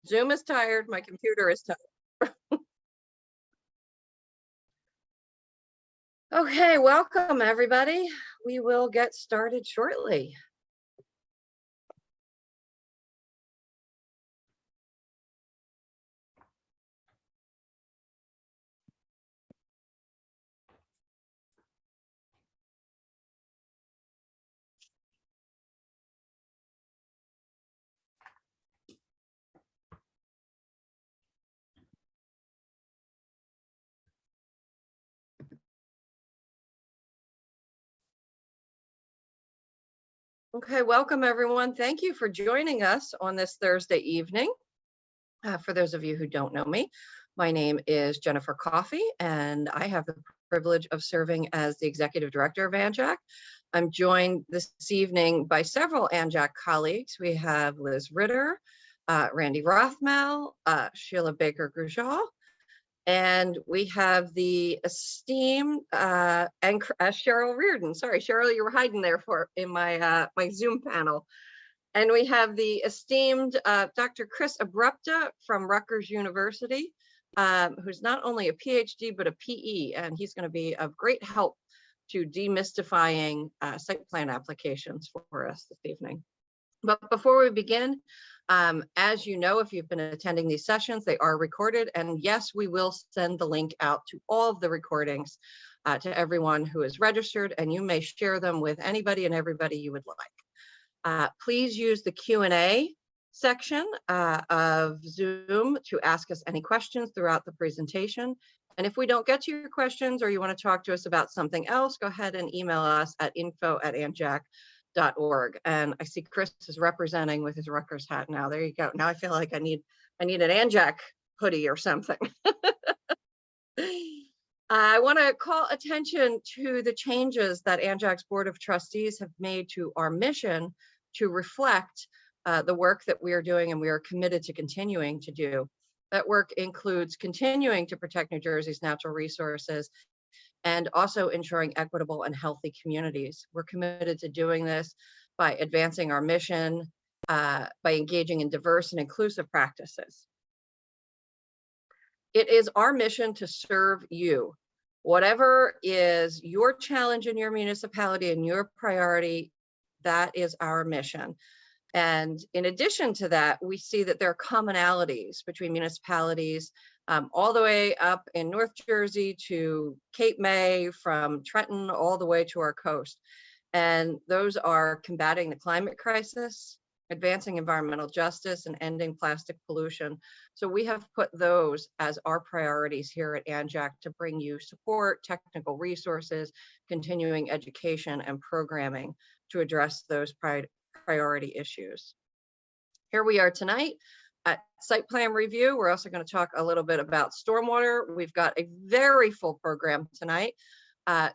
Zoom is tired. My computer is tired. Okay, welcome everybody. We will get started shortly. Okay, welcome everyone. Thank you for joining us on this Thursday evening. For those of you who don't know me, my name is Jennifer Coffey, and I have the privilege of serving as the Executive Director of ANJAC. I'm joined this evening by several ANJAC colleagues. We have Liz Ritter, Randy Rothmel, Sheila Baker-Grujal, and we have the esteemed and Cheryl Reardon. Sorry, Cheryl, you were hiding there in my my Zoom panel. And we have the esteemed Dr. Chris Abrupta from Rutgers University, who's not only a PhD, but a PE, and he's going to be of great help to demystifying site plan applications for us this evening. But before we begin, as you know, if you've been attending these sessions, they are recorded. And yes, we will send the link out to all of the recordings to everyone who is registered, and you may share them with anybody and everybody you would like. Please use the Q&A section of Zoom to ask us any questions throughout the presentation. And if we don't get to your questions or you want to talk to us about something else, go ahead and email us at info@anjac.org. And I see Chris is representing with his Rutgers hat now. There you go. Now I feel like I need an ANJAC hoodie or something. I want to call attention to the changes that ANJAC's Board of Trustees have made to our mission to reflect the work that we are doing and we are committed to continuing to do. That work includes continuing to protect New Jersey's natural resources and also ensuring equitable and healthy communities. We're committed to doing this by advancing our mission, by engaging in diverse and inclusive practices. It is our mission to serve you. Whatever is your challenge in your municipality and your priority, that is our mission. And in addition to that, we see that there are commonalities between municipalities all the way up in North Jersey to Cape May, from Trenton all the way to our coast. And those are combating the climate crisis, advancing environmental justice, and ending plastic pollution. So we have put those as our priorities here at ANJAC to bring you support, technical resources, continuing education, and programming to address those priority issues. Here we are tonight at site plan review. We're also going to talk a little bit about stormwater. We've got a very full program tonight.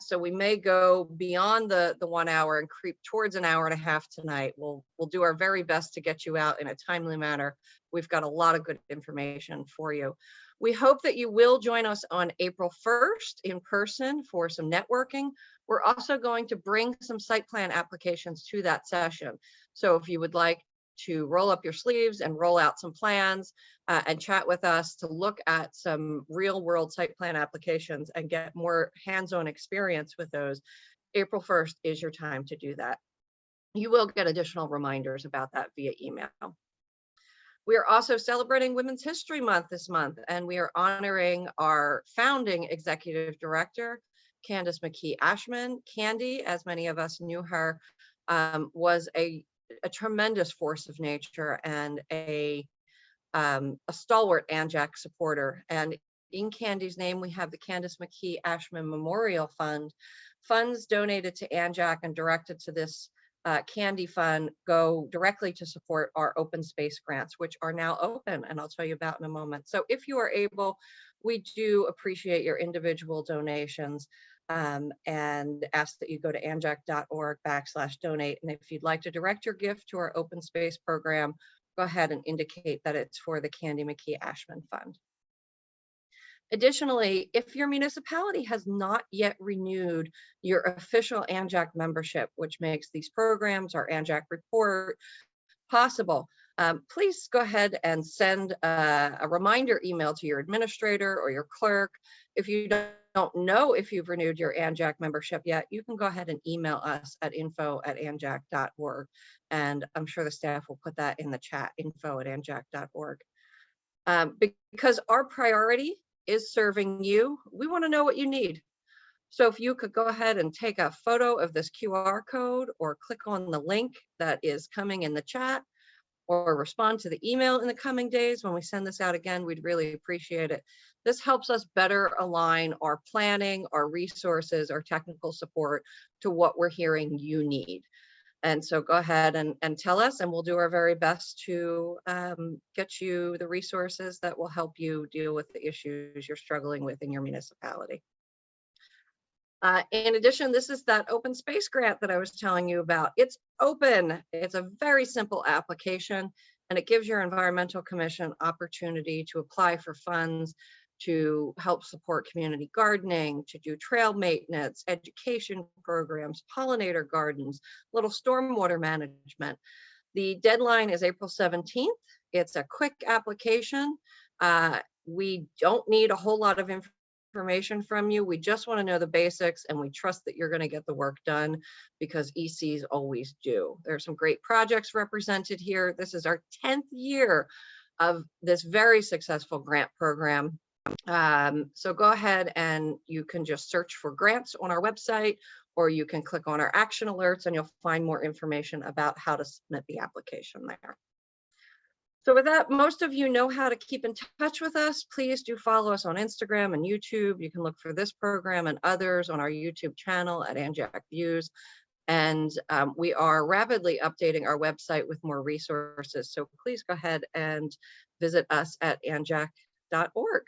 So we may go beyond the 1 hour and creep towards an hour and a half tonight. We'll do our very best to get you out in a timely manner. We've got a lot of good information for you. We hope that you will join us on April 1st in person for some networking. We're also going to bring some site plan applications to that session. So if you would like to roll up your sleeves and roll out some plans and chat with us to look at some real world site plan applications and get more hands-on experience with those, April 1st is your time to do that. You will get additional reminders about that via email. We are also celebrating Women's History Month this month, and we are honoring our founding executive director, Candace McKee Ashman. Candy, as many of us knew her, was a tremendous force of nature and a stalwart ANJAC supporter. And in Candy's name, we have the Candace McKee Ashman Memorial Fund. Funds donated to ANJAC and directed to this Candy Fund go directly to support our open space grants, which are now open, and I'll tell you about in a moment. So if you are able, we do appreciate your individual donations and ask that you go to anjac.org/donate. And if you'd like to direct your gift to our open space program, go ahead and indicate that it's for the Candy McKee Ashman Fund. Additionally, if your municipality has not yet renewed your official ANJAC membership, which makes these programs, our ANJAC report, possible, please go ahead and send a reminder email to your administrator or your clerk. If you don't know if you've renewed your ANJAC membership yet, you can go ahead and email us at info@anjac.org. And I'm sure the staff will put that in the chat, info@anjac.org. Because our priority is serving you, we want to know what you need. So if you could go ahead and take a photo of this QR code or click on the link that is coming in the chat, or respond to the email in the coming days when we send this out again, we'd really appreciate it. This helps us better align our planning, our resources, our technical support to what we're hearing you need. And so go ahead and tell us, and we'll do our very best to get you the resources that will help you deal with the issues you're struggling with in your municipality. In addition, this is that open space grant that I was telling you about. It's open. It's a very simple application, and it gives your environmental commission opportunity to apply for funds to help support community gardening, to do trail maintenance, education programs, pollinator gardens, little stormwater management. The deadline is April 17th. It's a quick application. We don't need a whole lot of information from you. We just want to know the basics, and we trust that you're going to get the work done, because ECs always do. There's some great projects represented here. This is our 10th year of this very successful grant program. So go ahead and you can just search for grants on our website, or you can click on our action alerts and you'll find more information about how to submit the application there. So with that, most of you know how to keep in touch with us. Please do follow us on Instagram and YouTube. You can look for this program and others on our YouTube channel at ANJAC Views. And we are rapidly updating our website with more resources. So please go ahead and visit us at anjac.org.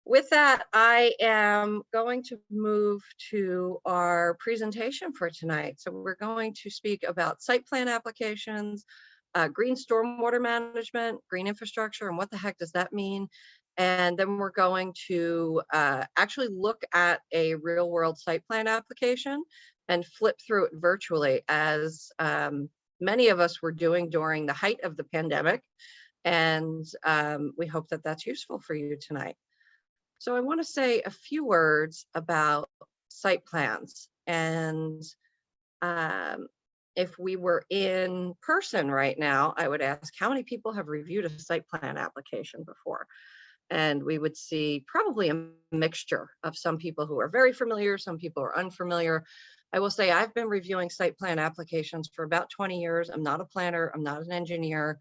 With that, I am going to move to our presentation for tonight. So we're going to speak about site plan applications, green stormwater management, green infrastructure, and what the heck does that mean? And then we're going to actually look at a real world site plan application and flip through it virtually, as many of us were doing during the height of the pandemic. And we hope that that's useful for you tonight. So I want to say a few words about site plans. And if we were in person right now, I would ask how many people have reviewed a site plan application before? And we would see probably a mixture of some people who are very familiar, some people are unfamiliar. I will say I've been reviewing site plan applications for about 20 years. I'm not a planner, I'm not an engineer.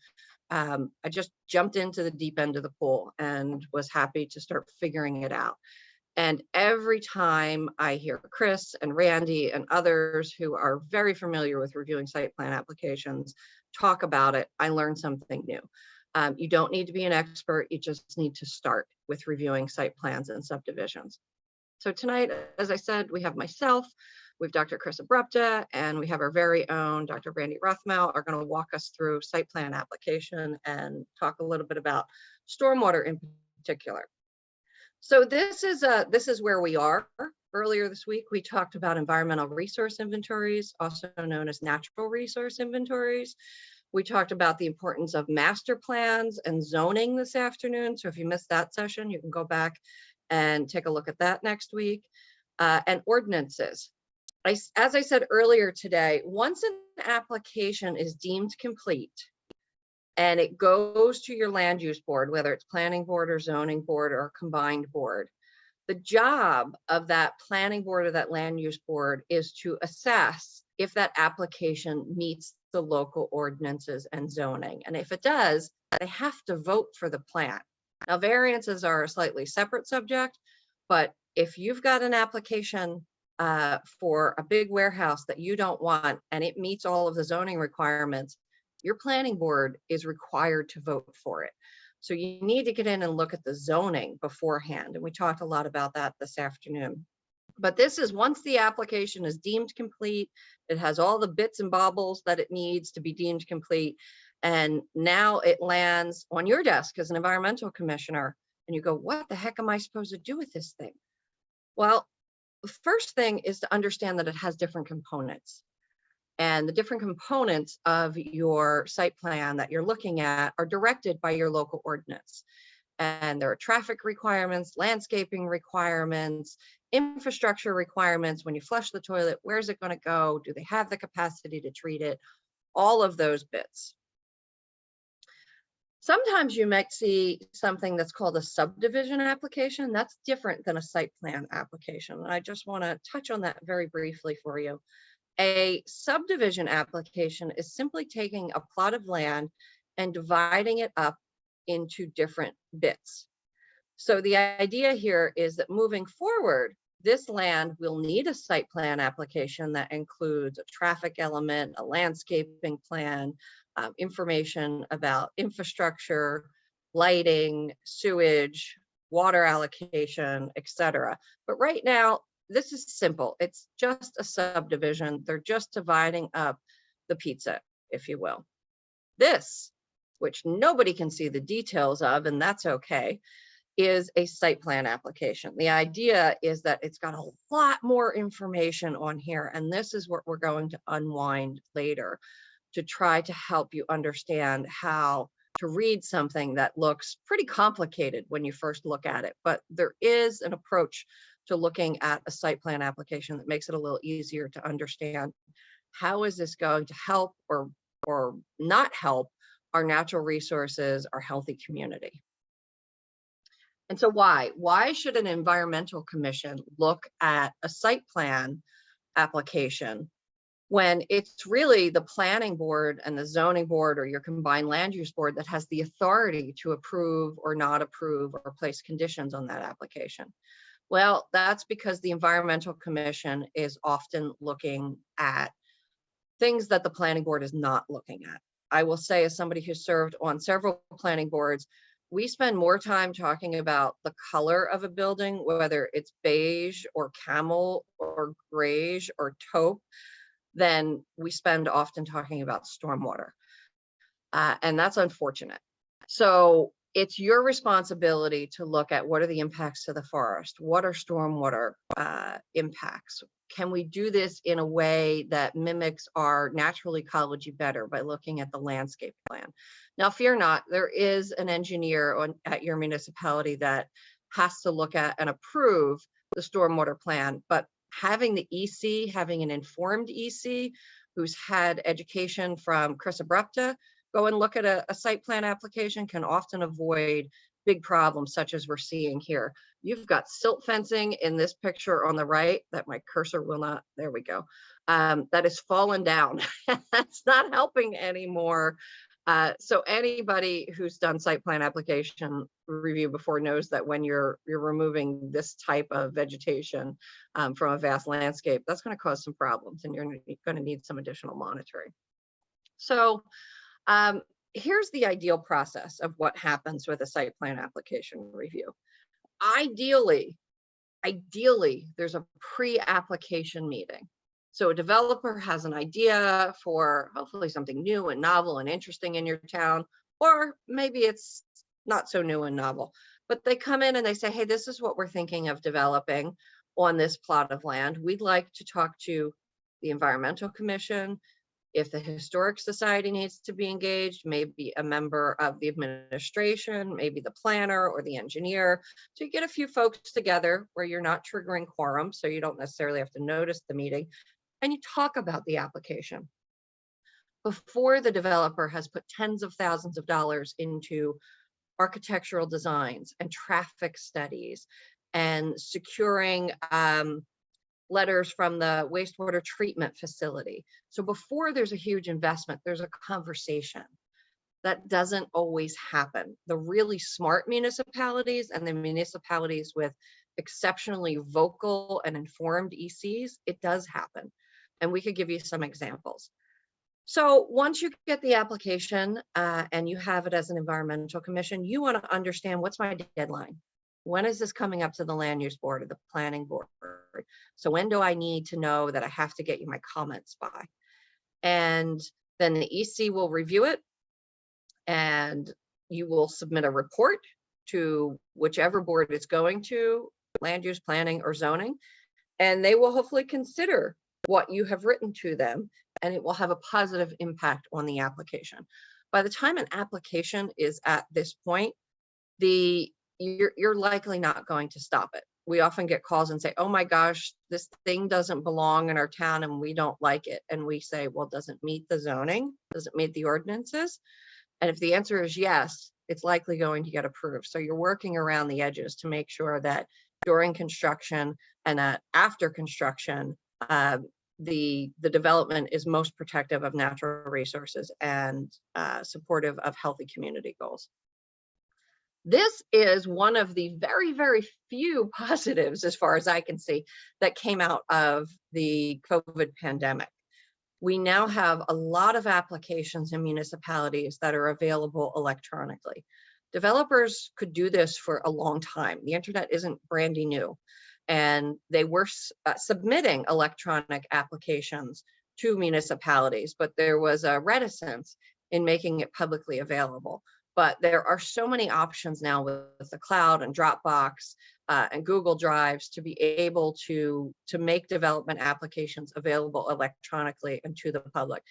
I just jumped into the deep end of the pool and was happy to start figuring it out. And every time I hear Chris and Randy and others who are very familiar with reviewing site plan applications talk about it, I learn something new. You don't need to be an expert, you just need to start with reviewing site plans and subdivisions. So tonight, as I said, we have myself, we have Dr. Chris Abrupta, and we have our very own Dr. Randy Rothmel are going to walk us through site plan application and talk a little bit about stormwater in particular. So this is where we are. Earlier this week, we talked about environmental resource inventories, also known as natural resource inventories. We talked about the importance of master plans and zoning this afternoon. So if you missed that session, you can go back and take a look at that next week. And ordinances. As I said earlier today, once an application is deemed complete and it goes to your land use board, whether it's planning board or zoning board or combined board, the job of that planning board or that land use board is to assess if that application meets the local ordinances and zoning. And if it does, they have to vote for the plan. Now, variances are a slightly separate subject, but if you've got an application for a big warehouse that you don't want and it meets all of the zoning requirements, your planning board is required to vote for it. So you need to get in and look at the zoning beforehand. And we talked a lot about that this afternoon. But this is once the application is deemed complete, it has all the bits and baubles that it needs to be deemed complete. And now it lands on your desk as an environmental commissioner. And you go, what the heck am I supposed to do with this thing? Well, the first thing is to understand that it has different components. And the different components of your site plan that you're looking at are directed by your local ordinance. And there are traffic requirements, landscaping requirements, infrastructure requirements. When you flush the toilet, where's it going to go? Do they have the capacity to treat it? All of those bits. Sometimes you might see something that's called a subdivision application. That's different than a site plan application. I just want to touch on that very briefly for you. A subdivision application is simply taking a plot of land and dividing it up into different bits. So the idea here is that moving forward, this land will need a site plan application that includes a traffic element, a landscaping plan, information about infrastructure, lighting, sewage, water allocation, etc. But right now, this is simple. It's just a subdivision. They're just dividing up the pizza, if you will. This, which nobody can see the details of, and that's okay, is a site plan application. The idea is that it's got a lot more information on here, and this is what we're going to unwind later to try to help you understand how to read something that looks pretty complicated when you first look at it. But there is an approach to looking at a site plan application that makes it a little easier to understand how is this going to help or not help our natural resources, our healthy community. And so why should an environmental commission look at a site plan application when it's really the planning board and the zoning board or your combined land use board that has the authority to approve or not approve or place conditions on that application? Well, that's because the environmental commission is often looking at things that the planning board is not looking at. I will say, as somebody who served on several planning boards, we spend more time talking about the color of a building, whether it's beige or camel or grayish or taupe, than we spend often talking about stormwater. And that's unfortunate. So it's your responsibility to look at what are the impacts to the forest? What are stormwater impacts? Can we do this in a way that mimics our natural ecology better by looking at the landscape plan? Now, fear not, there is an engineer at your municipality that has to look at and approve the stormwater plan, but having the EC, having an informed EC who's had education from Chris Abrupta, go and look at a site plan application can often avoid big problems such as we're seeing here. You've got silt fencing in this picture on the right that my cursor will not, there we go, that is fallen down. That's not helping anymore. So anybody who's done site plan application review before knows that when you're removing this type of vegetation from a vast landscape, that's going to cause some problems and you're going to need some additional monitoring. So here's the ideal process of what happens with a site plan application review. Ideally, there's a pre-application meeting. So a developer has an idea for hopefully something new and novel and interesting in your town, or maybe it's not so new and novel, but they come in and they say, hey, this is what we're thinking of developing on this plot of land. We'd like to talk to the Environmental Commission. If the Historic Society needs to be engaged, maybe a member of the administration, maybe the planner or the engineer. So you get a few folks together where you're not triggering quorum, so you don't necessarily have to notice the meeting, and you talk about the application before the developer has put tens of thousands of dollars into architectural designs and traffic studies and securing letters from the wastewater treatment facility. So before there's a huge investment, there's a conversation. That doesn't always happen. The really smart municipalities and the municipalities with exceptionally vocal and informed ECs, it does happen. And we could give you some examples. So once you get the application and you have it as an environmental commission, you want to understand, what's my deadline? When is this coming up to the land use board or the planning board? So when do I need to know that I have to get you my comments by? And then the EC will review it and you will submit a report to whichever board it's going to, land use, planning, or zoning, and they will hopefully consider what you have written to them and it will have a positive impact on the application. By the time an application is at this point, you're likely not going to stop it. We often get calls and say, oh my gosh, this thing doesn't belong in our town and we don't like it. And we say, well, does it meet the zoning? Does it meet the ordinances? And if the answer is yes, it's likely going to get approved. So you're working around the edges to make sure that during construction and after construction, the development is most protective of natural resources and supportive of healthy community goals. This is one of the very, very few positives, as far as I can see, that came out of the COVID pandemic. We now have a lot of applications in municipalities that are available electronically. Developers could do this for a long time. The internet isn't brandy new, and they were submitting electronic applications to municipalities, but there was a reticence in making it publicly available. But there are so many options now with the cloud and Dropbox and Google Drives to be able to make development applications available electronically and to the public.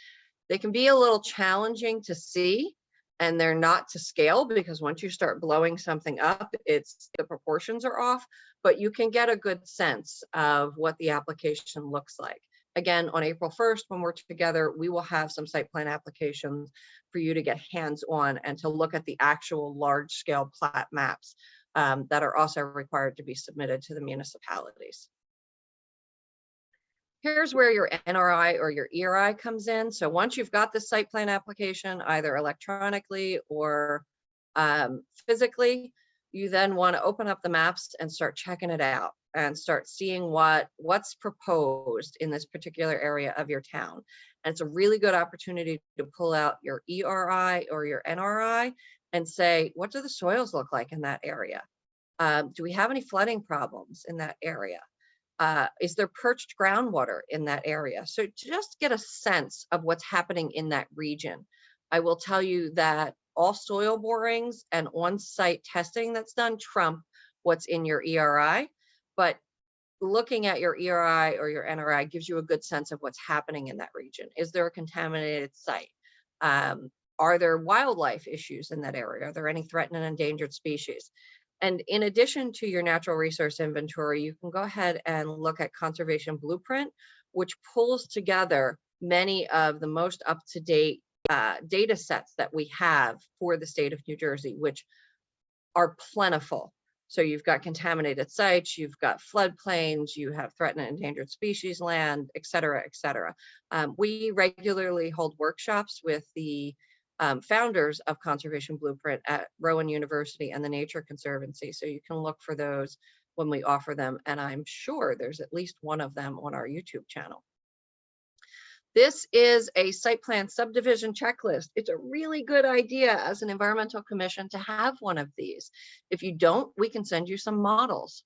They can be a little challenging to see, and they're not to scale, because once you start blowing something up, the proportions are off, but you can get a good sense of what the application looks like. Again, on April 1st, when we're together, we will have some site plan applications for you to get hands-on and to look at the actual large-scale plat maps that are also required to be submitted to the municipalities. Here's where your NRI or your ERI comes in. So once you've got the site plan application, either electronically or physically, you then want to open up the maps and start checking it out and start seeing what's proposed in this particular area of your town. And it's a really good opportunity to pull out your ERI or your NRI and say, what do the soils look like in that area? Do we have any flooding problems in that area? Is there perched groundwater in that area? So just get a sense of what's happening in that region. I will tell you that all soil borings and on-site testing that's done trump what's in your ERI, but looking at your ERI or your NRI gives you a good sense of what's happening in that region. Is there a contaminated site? Are there wildlife issues in that area? Are there any threatened and endangered species? And in addition to your natural resource inventory, you can go ahead and look at Conservation Blueprint, which pulls together many of the most up-to-date data sets that we have for the state of New Jersey, which are plentiful. So you've got contaminated sites, you've got floodplains, you have threatened and endangered species land, et cetera, et cetera. We regularly hold workshops with the founders of Conservation Blueprint at Rowan University and the Nature Conservancy. So you can look for those when we offer them. And I'm sure there's at least one of them on our YouTube channel. This is a site plan subdivision checklist. It's a really good idea as an environmental commission to have one of these. If you don't, we can send you some models.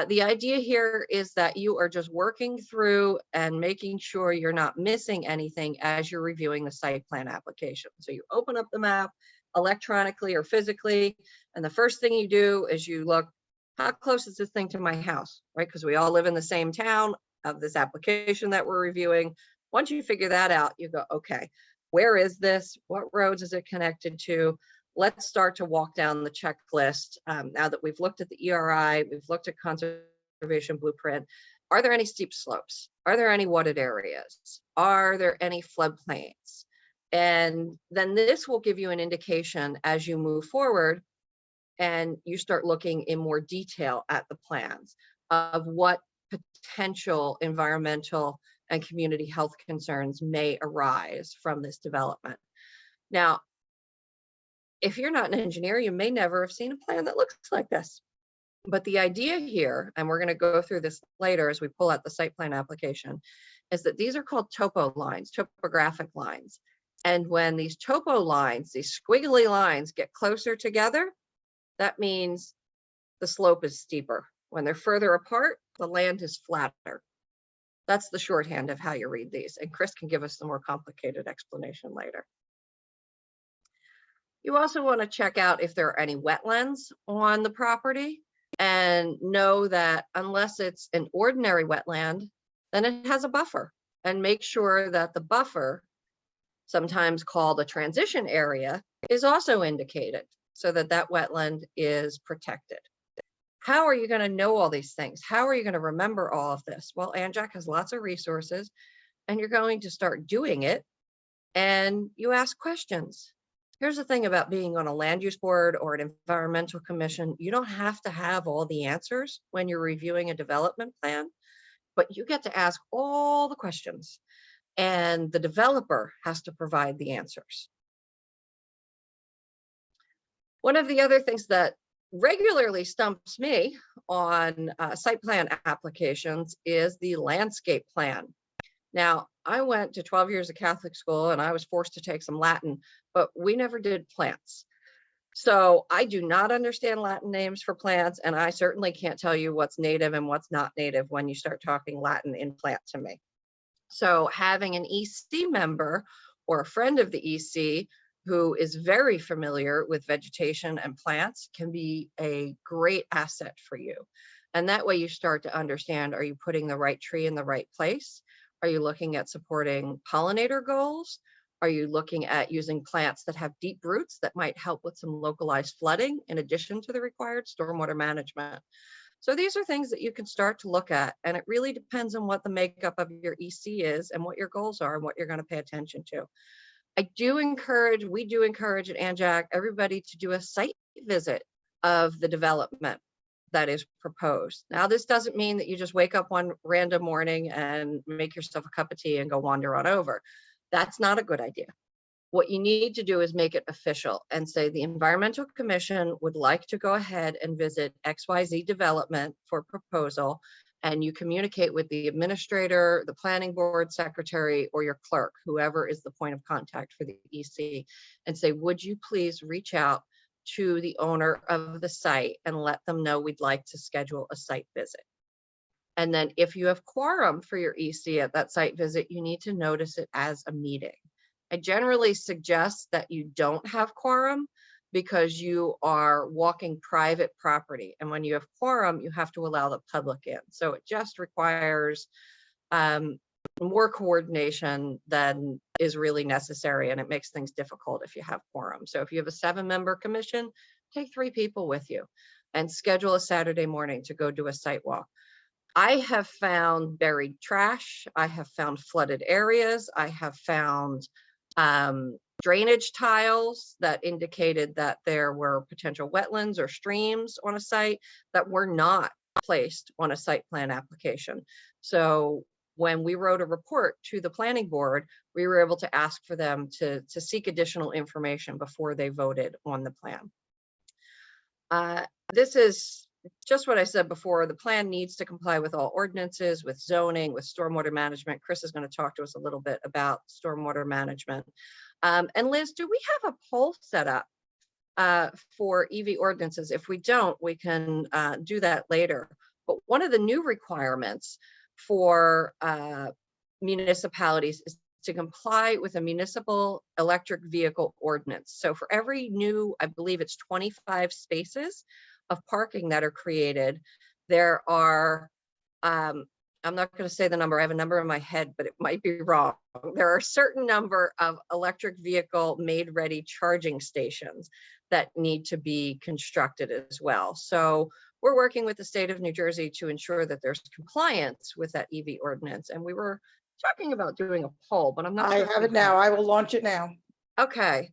The idea here is that you are just working through and making sure you're not missing anything as you're reviewing the site plan application. So you open up the map electronically or physically, and the first thing you do is you look, how close is this thing to my house, right? Because we all live in the same town of this application that we're reviewing. Once you figure that out, you go, okay, where is this? What roads is it connected to? Let's start to walk down the checklist. Now that we've looked at the ERI, we've looked at Conservation Blueprint, are there any steep slopes? Are there any wooded areas? Are there any floodplains? And then this will give you an indication as you move forward and you start looking in more detail at the plans of what potential environmental and community health concerns may arise from this development. Now, if you're not an engineer, you may never have seen a plan that looks like this. But the idea here, and we're going to go through this later as we pull out the site plan application, is that these are called topo lines, topographic lines. And when these topo lines, these squiggly lines get closer together, that means the slope is steeper. When they're further apart, the land is flatter. That's the shorthand of how you read these. And Chris can give us the more complicated explanation later. You also want to check out if there are any wetlands on the property and know that unless it's an ordinary wetland, then it has a buffer. and make sure that the buffer, sometimes called a transition area, is also indicated so that that wetland is protected. How are you going to know all these things? How are you going to remember all of this? Well, ANJAC has lots of resources, and you're going to start doing it, and you ask questions. Here's the thing about being on a land use board or an environmental commission. You don't have to have all the answers when you're reviewing a development plan, but you get to ask all the questions, and the developer has to provide the answers. One of the other things that regularly stumps me on site plan applications is the landscape plan. Now, I went to 12 years of Catholic school and I was forced to take some Latin, but we never did plants. So I do not understand Latin names for plants, and I certainly can't tell you what's native and what's not native when you start talking Latin in plant to me. So having an EC member or a friend of the EC who is very familiar with vegetation and plants can be a great asset for you. And that way you start to understand, are you putting the right tree in the right place? Are you looking at supporting pollinator goals? Are you looking at using plants that have deep roots that might help with some localized flooding in addition to the required stormwater management? So these are things that you can start to look at, and it really depends on what the makeup of your EC is and what your goals are and what you're going to pay attention to. We do encourage at ANJAC everybody to do a site visit of the development that is proposed. Now, this doesn't mean that you just wake up one random morning and make yourself a cup of tea and go wander on over. That's not a good idea. What you need to do is make it official and say the Environmental Commission would like to go ahead and visit XYZ development for proposal, and you communicate with the administrator, the planning board secretary, or your clerk, whoever is the point of contact for the EC, and say, would you please reach out to the owner of the site and let them know we'd like to schedule a site visit. And then if you have quorum for your EC at that site visit, you need to notice it as a meeting. I generally suggest that you don't have quorum because you are walking private property. And when you have quorum, you have to allow the public in. So it just requires more coordination than is really necessary. And it makes things difficult if you have quorum. So if you have a 7-member commission, take 3 people with you and schedule a Saturday morning to go do a site walk. I have found buried trash. I have found flooded areas. I have found drainage tiles that indicated that there were potential wetlands or streams on a site that were not placed on a site plan application. So when we wrote a report to the planning board, we were able to ask for them to seek additional information before they voted on the plan. This is just what I said before. The plan needs to comply with all ordinances, with zoning, with stormwater management. Chris is going to talk to us a little bit about stormwater management. And Liz, do we have a poll set up for EV ordinances? If we don't, we can do that later. But one of the new requirements for municipalities is to comply with a municipal electric vehicle ordinance. So for every new, I believe it's 25 spaces of parking that are created, there are, I'm not going to say the number, I have a number in my head, but it might be wrong. There are a certain number of electric vehicle made ready charging stations that need to be constructed as well. So we're working with the state of New Jersey to ensure that there's compliance with that EV ordinance. And we were talking about doing a poll, but I'm not sure. I have it now. I will launch it now. Okay.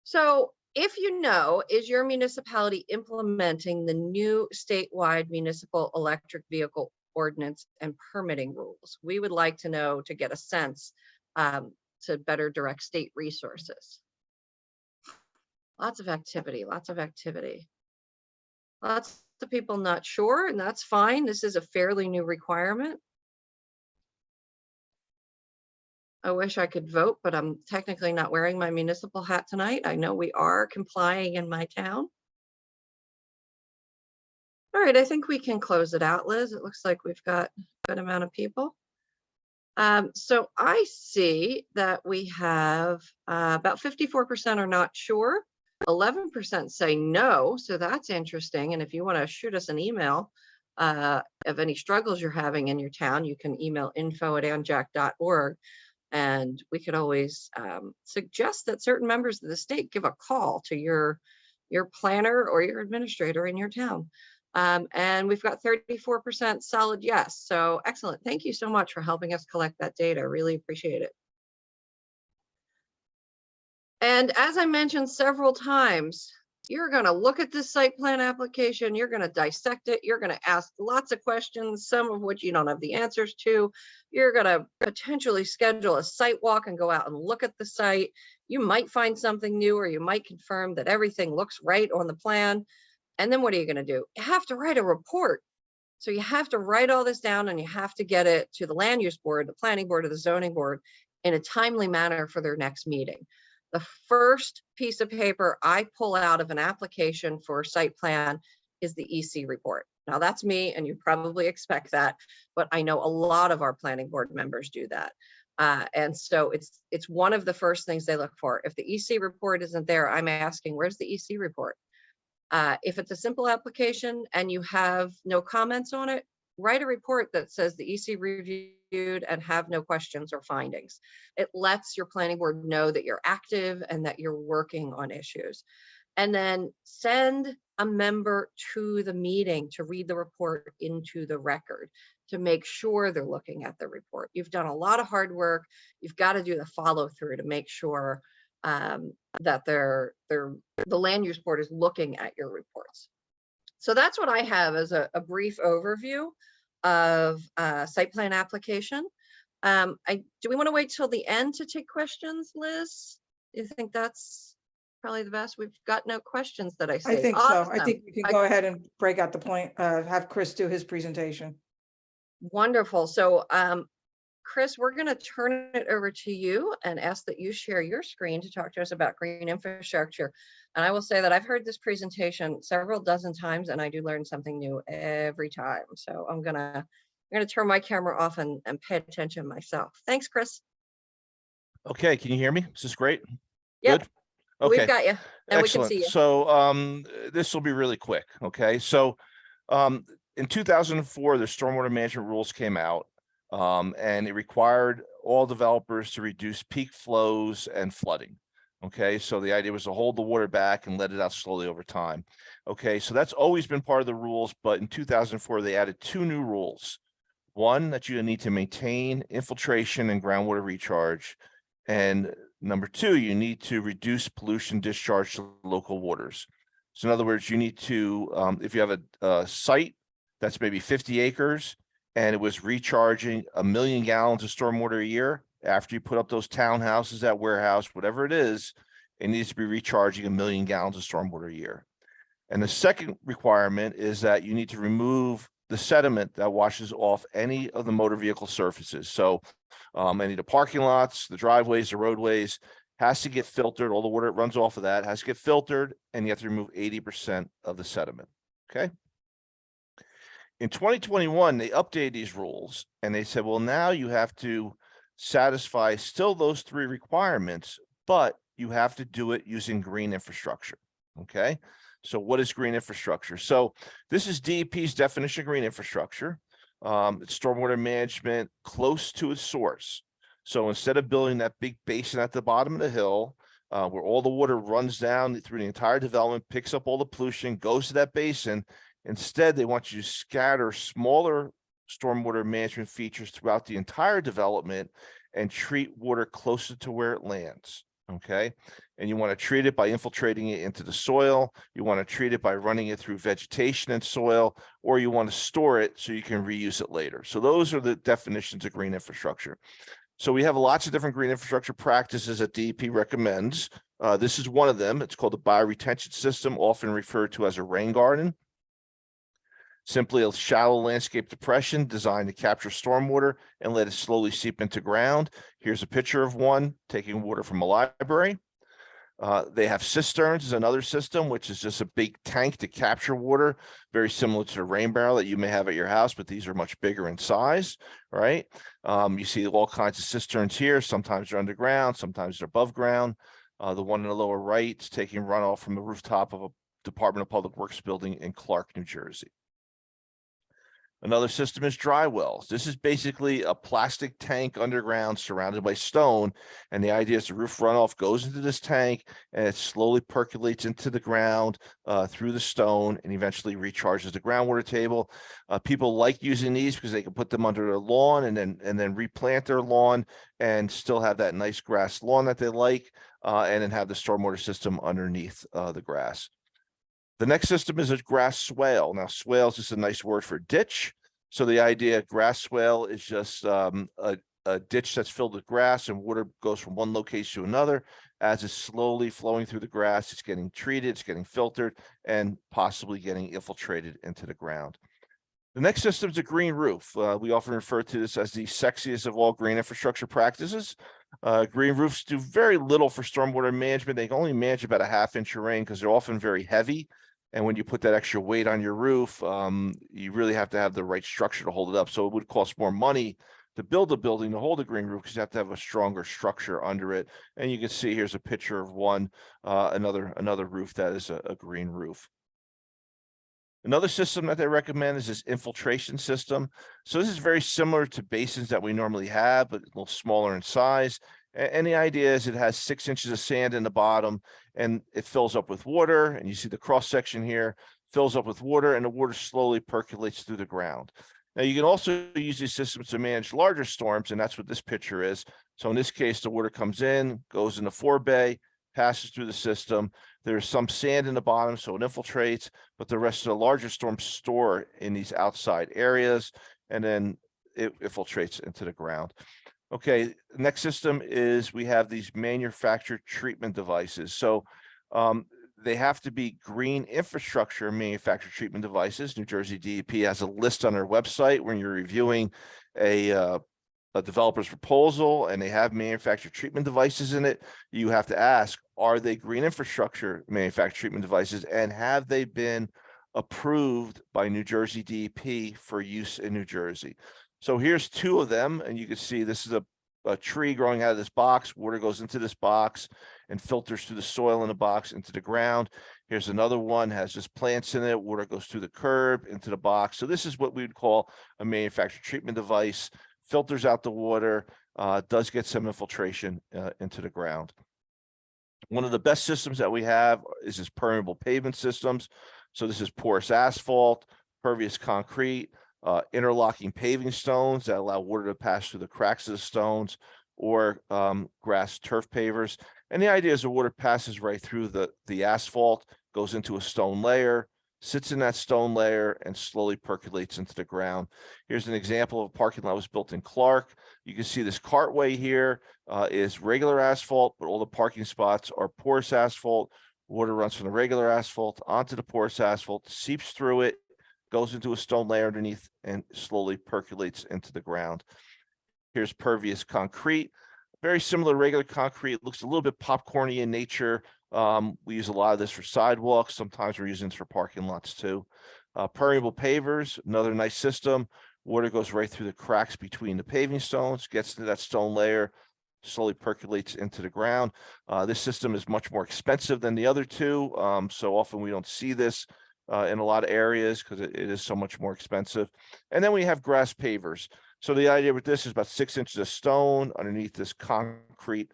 So if you know, is your municipality implementing the new statewide municipal electric vehicle ordinance and permitting rules? We would like to know to get a sense to better direct state resources. Lots of activity, lots of activity. Lots of people not sure, and that's fine. This is a fairly new requirement. I wish I could vote, but I'm technically not wearing my municipal hat tonight. I know we are complying in my town. All right, I think we can close it out, Liz. It looks like we've got a good amount of people. So I see that we have about 54% are not sure. 11% say no, so that's interesting. And if you want to shoot us an email, of any struggles you're having in your town, you can email info@anjac.org. And we could always suggest that certain members of the state give a call to your planner or your administrator in your town. And we've got 34% solid yes. So excellent. Thank you so much for helping us collect that data. Really appreciate it. And as I mentioned several times, you're going to look at this site plan application, you're going to dissect it, you're going to ask lots of questions, some of which you don't have the answers to. You're going to potentially schedule a site walk and go out and look at the site. You might find something new, or you might confirm that everything looks right on the plan. And then what are you going to do? You have to write a report. So you have to write all this down, and you have to get it to the land use board, the planning board, or the zoning board in a timely manner for their next meeting. The first piece of paper I pull out of an application for site plan is the EC report. Now that's me, and you probably expect that, but I know a lot of our planning board members do that. And so it's one of the first things they look for. If the EC report isn't there, I'm asking, where's the EC report? If it's a simple application and you have no comments on it, write a report that says the EC reviewed and have no questions or findings. It lets your planning board know that you're active and that you're working on issues. And then send a member to the meeting to read the report into the record to make sure they're looking at the report. You've done a lot of hard work. You've got to do the follow through to make sure that the land use board is looking at your reports. So that's what I have as a brief overview of site plan application. Do we want to wait till the end to take questions, Liz? Do you think that's probably the best? We've got no questions that I see. I think so. I Awesome. think we can go ahead and break out the point, have Chris do his presentation. Wonderful. So Chris, we're going to turn it over to you and ask that you share your screen to talk to us about green infrastructure. And I will say that I've heard this presentation several dozen times, and I do learn something new every time. So I'm gonna turn my camera off and pay attention myself. Thanks, Chris. Okay, can you hear me? Is this great? Yep. Good? Okay. We've got you, and Excellent. we can see you. So this will be really quick. Okay, so in 2004, the stormwater management rules came out, and it required all developers to reduce peak flows and flooding. Okay, so the idea was to hold the water back and let it out slowly over time. Okay, so that's always been part of the rules, but in 2004, they added two new rules. One, that you need to maintain infiltration and groundwater recharge. And number two, you need to reduce pollution discharge to local waters. So in other words, you need to, if you have a site that's maybe 50 acres and it was recharging 1 million gallons of stormwater a year, after you put up those townhouses, that warehouse, whatever it is, it needs to be recharging 1 million gallons of stormwater a year. And the second requirement is that you need to remove the sediment that washes off any of the motor vehicle surfaces. So any of the parking lots, the driveways, the roadways has to get filtered. All the water that runs off of that has to get filtered, and you have to remove 80% of the sediment. Okay. In 2021, they updated these rules and they said, well, now you have to satisfy still those three requirements, but you have to do it using green infrastructure. Okay. So what is green infrastructure? So this is DEP's definition of green infrastructure. It's stormwater management close to its source. So instead of building that big basin at the bottom of the hill, where all the water runs down through the entire development, picks up all the pollution, goes to that basin, instead they want you to scatter smaller stormwater management features throughout the entire development and treat water closer to where it lands. Okay. And you want to treat it by infiltrating it into the soil. You want to treat it by running it through vegetation and soil, or you want to store it so you can reuse it later. So those are the definitions of green infrastructure. So we have lots of different green infrastructure practices that DEP recommends. This is one of them. It's called the bioretention system, often referred to as a rain garden. Simply a shallow landscape depression designed to capture stormwater and let it slowly seep into ground. Here's a picture of one taking water from a library. They have cisterns is another system, which is just a big tank to capture water, very similar to the rain barrel that you may have at your house, but these are much bigger in size, right? You see all kinds of cisterns here. Sometimes they're underground, sometimes they're above ground. The one in the lower right is taking runoff from the rooftop of a Department of Public Works building in Clark, New Jersey. Another system is dry wells. This is basically a plastic tank underground surrounded by stone. And the idea is the roof runoff goes into this tank and it slowly percolates into the ground through the stone and eventually recharges the groundwater table. People like using these because they can put them under their lawn and then replant their lawn and still have that nice grass lawn that they like, and then have the stormwater system underneath the grass. The next system is a grass swale. Now, swale is just a nice word for ditch. So the idea, grass swale is just a ditch that's filled with grass and water goes from one location to another. As it's slowly flowing through the grass, it's getting treated, it's getting filtered, and possibly getting infiltrated into the ground. The next system is a green roof. We often refer to this as the sexiest of all green infrastructure practices. Green roofs do very little for stormwater management. They can only manage about a ½ inch of rain because they're often very heavy. And when you put that extra weight on your roof, you really have to have the right structure to hold it up. So it would cost more money to build a building to hold a green roof because you have to have a stronger structure under it. And you can see here's a picture of one, another roof that is a green roof. Another system that they recommend is this infiltration system. So this is very similar to basins that we normally have, but a little smaller in size. And the idea is it has 6 inches of sand in the bottom and it fills up with water. And you see the cross section here fills up with water and the water slowly percolates through the ground. Now you can also use these systems to manage larger storms, and that's what this picture is. So in this case, the water comes in, goes in the forebay, passes through the system. There's some sand in the bottom, so it infiltrates, but the rest of the larger storms store in these outside areas, and then it infiltrates into the ground. Okay, next system is we have these manufactured treatment devices. So they have to be green infrastructure manufactured treatment devices. New Jersey DEP has a list on their website when you're reviewing a developer's proposal and they have manufactured treatment devices in it. You have to ask, are they green infrastructure manufactured treatment devices, and have they been approved by New Jersey DEP for use in New Jersey? So here's 2 of them, and you can see this is a tree growing out of this box. Water goes into this box and filters through the soil in the box into the ground. Here's another one, has just plants in it. Water goes through the curb into the box. So this is what we would call a manufactured treatment device. Filters out the water, does get some infiltration into the ground. One of the best systems that we have is this permeable pavement systems. So this is porous asphalt, pervious concrete, interlocking paving stones that allow water to pass through the cracks of the stones, or grass turf pavers. And the idea is the water passes right through the asphalt, goes into a stone layer, sits in that stone layer, and slowly percolates into the ground. Here's an example of a parking lot that was built in Clark. You can see this cartway here is regular asphalt, but all the parking spots are porous asphalt. Water runs from the regular asphalt onto the porous asphalt, seeps through it, goes into a stone layer underneath, and slowly percolates into the ground. Here's pervious concrete. Very similar to regular concrete. It looks a little bit popcorny in nature. We use a lot of this for sidewalks. Sometimes we're using this for parking lots too. Permeable pavers, another nice system. Water goes right through the cracks between the paving stones, gets into that stone layer, slowly percolates into the ground. This system is much more expensive than the other 2. So often we don't see this in a lot of areas because it is so much more expensive. And then we have grass pavers. So the idea with this is about 6 inches of stone underneath this concrete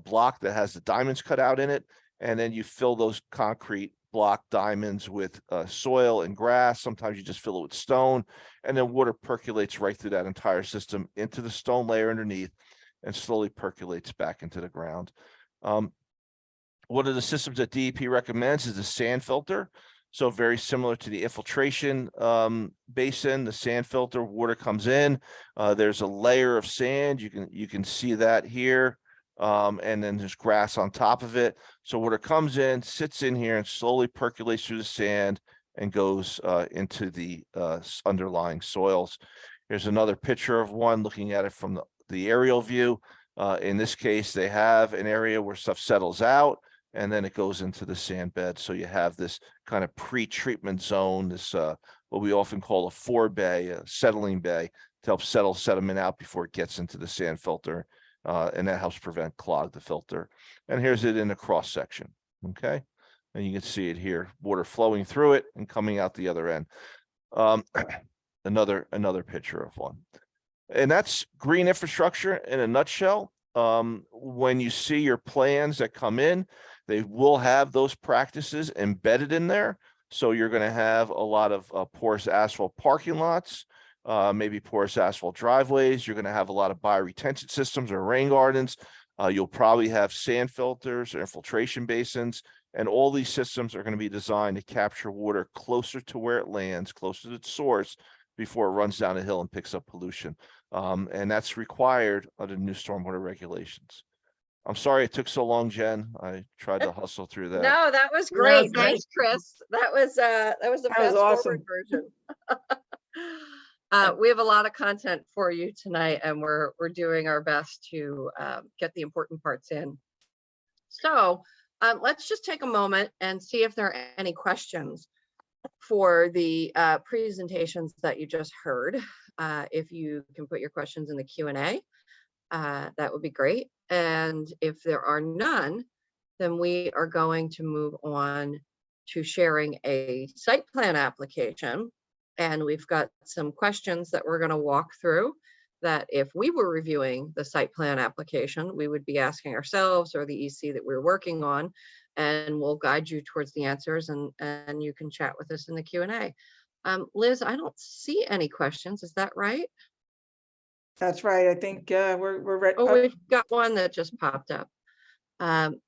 block that has the diamonds cut out in it. And then you fill those concrete block diamonds with soil and grass. Sometimes you just fill it with stone, and then water percolates right through that entire system into the stone layer underneath and slowly percolates back into the ground. One of the systems that DEP recommends is the sand filter. So very similar to the infiltration basin, the sand filter, water comes in. There's a layer of sand. You can see that here. And then there's grass on top of it. So water comes in, sits in here, and slowly percolates through the sand and goes into the underlying soils. Here's another picture of one looking at it from the aerial view. In this case, they have an area where stuff settles out, and then it goes into the sand bed. So you have this kind of pre-treatment zone, this what we often call a forebay, a settling bay, to help settle sediment out before it gets into the sand filter. And that helps prevent clog the filter. And here's it in a cross section. Okay. And you can see it here, water flowing through it and coming out the other end. another picture of one. And that's green infrastructure in a nutshell. When you see your plans that come in, they will have those practices embedded in there. So you're going to have a lot of porous asphalt parking lots, maybe porous asphalt driveways. You're going to have a lot of bioretention systems or rain gardens. You'll probably have sand filters or infiltration basins, and all these systems are going to be designed to capture water closer to where it lands, closer to its source, before it runs down a hill and picks up pollution. And that's required under new stormwater regulations. I'm sorry it took so long, Jen. I tried to hustle through that. No, that was No, great. great. Thanks, Chris. That was the That was fast awesome. forward version. We have a lot of content for you tonight, and we're doing our best to get the important parts in. So let's just take a moment and see if there are any questions for the presentations that you just heard. If you can put your questions in the Q&A, that would be great. And if there are none, then we are going to move on to sharing a site plan application. And we've got some questions that we're going to walk through that if we were reviewing the site plan application, we would be asking ourselves or the EC that we're working on, and we'll guide you towards the answers, and you can chat with us in the Q&A. Liz, I don't see any questions. Is that right? That's right. I think we're ready. Oh, we've got one that just popped up.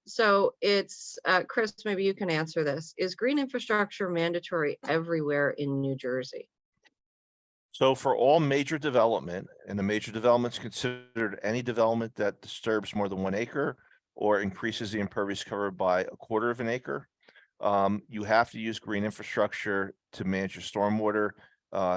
So it's, Chris, maybe you can answer this. Is green infrastructure mandatory everywhere in New Jersey? So for all major development, and the major development's considered any development that disturbs more than 1 acre or increases the impervious cover by 1/4 of an acre, you have to use green infrastructure to manage your stormwater,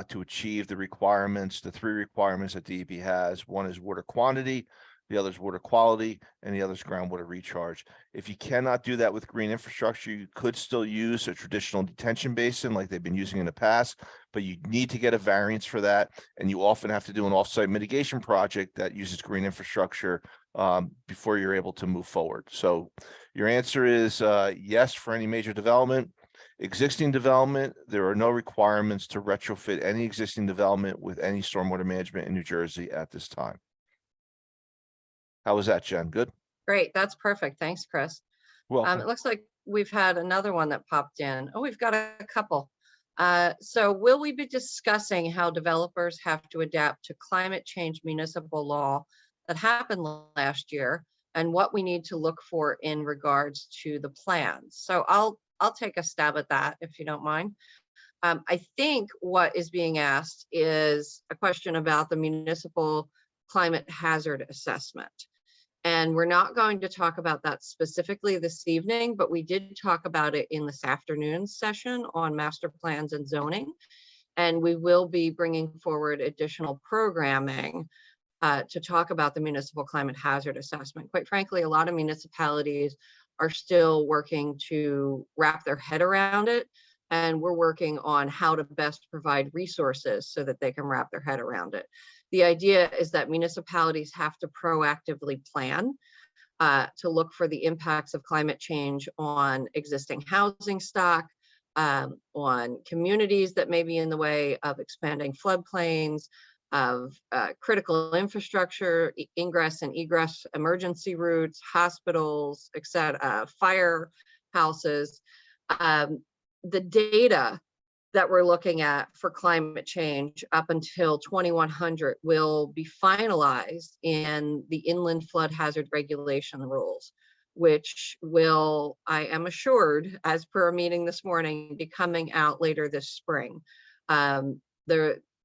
to achieve the requirements, the 3 requirements that DEP has. One is water quantity, the other is water quality, and the other is groundwater recharge. If you cannot do that with green infrastructure, you could still use a traditional detention basin like they've been using in the past, but you need to get a variance for that. And you often have to do an offsite mitigation project that uses green infrastructure before you're able to move forward. So your answer is yes for any major development. Existing development, there are no requirements to retrofit any existing development with any stormwater management in New Jersey at this time. How was that, Jen? Good? Great, that's perfect. Thanks, Chris. Welcome. It looks like we've had another one that popped in. Oh, we've got a couple. So will we be discussing how developers have to adapt to climate change municipal law that happened last year, and what we need to look for in regards to the plans? So I'll take a stab at that, if you don't mind. I think what is being asked is a question about the municipal climate hazard assessment. And we're not going to talk about that specifically this evening, but we did talk about it in this afternoon's session on master plans and zoning. And we will be bringing forward additional programming to talk about the municipal climate hazard assessment. Quite frankly, a lot of municipalities are still working to wrap their head around it. And we're working on how to best provide resources so that they can wrap their head around it. The idea is that municipalities have to proactively plan to look for the impacts of climate change on existing housing stock, on communities that may be in the way of expanding floodplains, of critical infrastructure, ingress and egress emergency routes, hospitals, etc., firehouses. The data that we're looking at for climate change up until 2100 will be finalized in the inland flood hazard regulation rules, which will, I am assured, as per a meeting this morning, be coming out later this spring.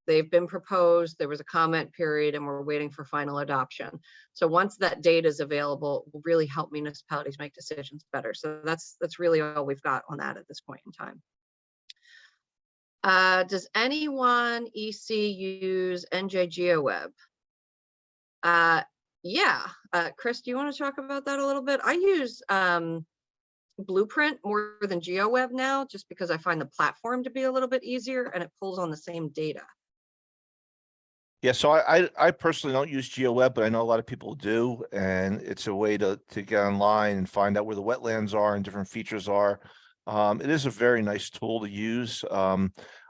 They've been proposed, there was a comment period, and we're waiting for final adoption. So once that data is available, it will really help municipalities make decisions better. So that's really all we've got on that at this point in time. Does anyone EC use NJ GeoWeb? Yeah, Chris, do you want to talk about that a little bit? I use Blueprint more than GeoWeb now, just because I find the platform to be a little bit easier and it pulls on the same data. Yeah, so I personally don't use GeoWeb, but I know a lot of people do, and it's a way to get online and find out where the wetlands are and different features are. It is a very nice tool to use.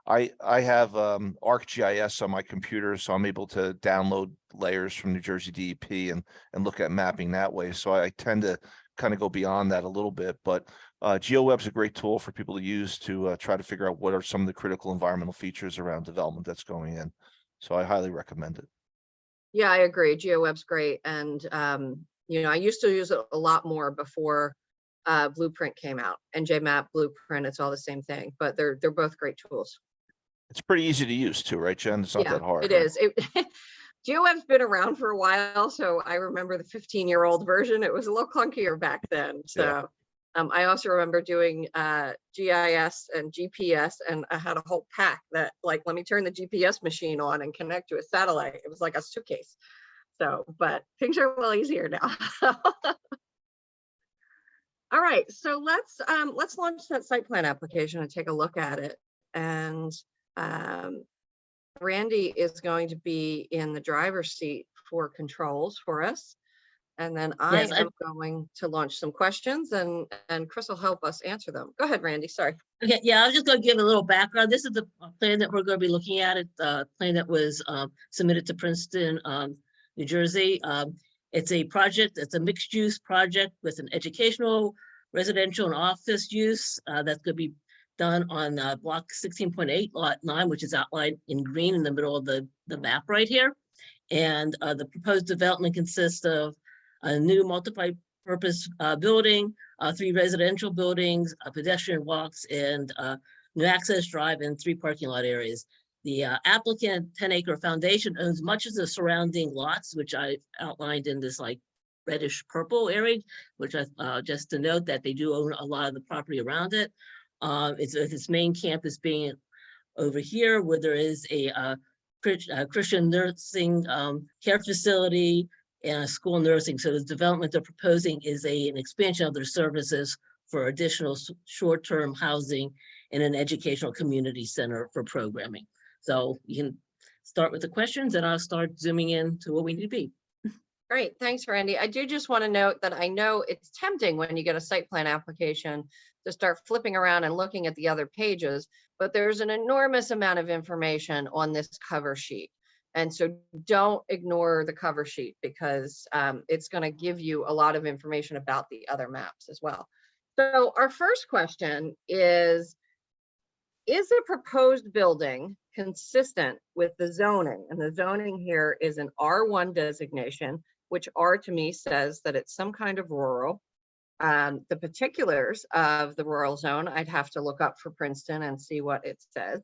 I have ArcGIS on my computer, so I'm able to download layers from New Jersey DEP and look at mapping that way. So I tend to kind of go beyond that a little bit, but GeoWeb's a great tool for people to use to try to figure out what are some of the critical environmental features around development that's going in. So I highly recommend it. Yeah, I agree. GeoWeb's great. And, you know, I used to use it a lot more before Blueprint came out. NJMap, Blueprint, it's all the same thing, but they're both great tools. It's pretty easy to use too, right, Jen? It's not Yeah, that hard. it right? is. GeoWeb's been around for a while, so I remember the 15-year-old version. It was a little clunkier back then. So I also remember doing GIS and GPS, and I had a whole pack that, like, let me turn the GPS machine on and connect to a satellite. It was like a suitcase. So, but things are a little easier now. All right, so let's launch that site plan application and take a look at it. And Randy is going to be in the driver's seat for controls for us. And then I Yes, am going to launch some questions, and Chris will help us answer them. Go ahead, Randy, sorry. Okay, yeah, I was just going to give a little background. This is the plan that we're going to be looking at. It's a plan that was submitted to Princeton, New Jersey. It's a project, it's a mixed use project with an educational, residential and office use that's going to be done on block 16.8 lot 9, which is outlined in green in the middle of the map right here. And the proposed development consists of a new multi-purpose building, 3 residential buildings, pedestrian walks, and new access drive and 3 parking lot areas. The applicant, 10-acre foundation, owns much of the surrounding lots, which I outlined in this like reddish purple area, which I just to note that they do own a lot of the property around it. Its main campus being over here, where there is a Christian nursing care facility and a school nursing. So the development they're proposing is an expansion of their services for additional short-term housing and an educational community center for programming. So you can start with the questions and I'll start zooming in to what we need to be. Great, thanks, Randy. I do just want to note that I know it's tempting when you get a site plan application to start flipping around and looking at the other pages, but there's an enormous amount of information on this cover sheet. And so don't ignore the cover sheet, because it's going to give you a lot of information about the other maps as well. So our first question is the proposed building consistent with the zoning? And the zoning here is an R1 designation, which R to me says that it's some kind of rural. The particulars of the rural zone, I'd have to look up for Princeton and see what it says.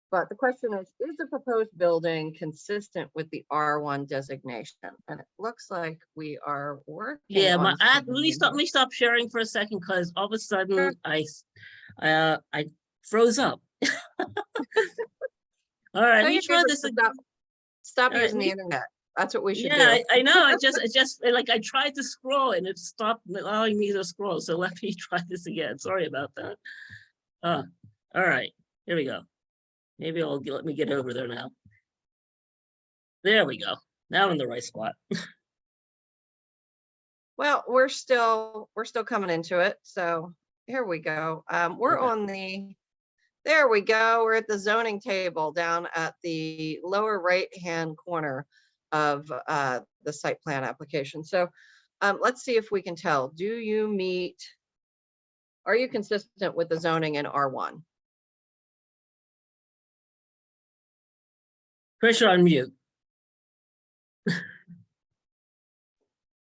But the question is the proposed building consistent with the R1 designation? And it looks like we are working. Yeah, on let me stop sharing for a second, because all of a sudden I froze up. All right, let me try this again. Stop using the internet. That's what we should do. Yeah, I know. It just like I tried to scroll and it stopped allowing me to scroll. So let me try this again. Sorry about that. All right, here we go. Maybe let me get over there now. There we go. Now I'm in the right spot. Well, we're still coming into it. So here we go. We're Okay. on there we go. We're at the zoning table down at the lower right-hand corner of the site plan application. So let's see if we can tell. Are you consistent with the zoning in R1? Chris, you're on mute.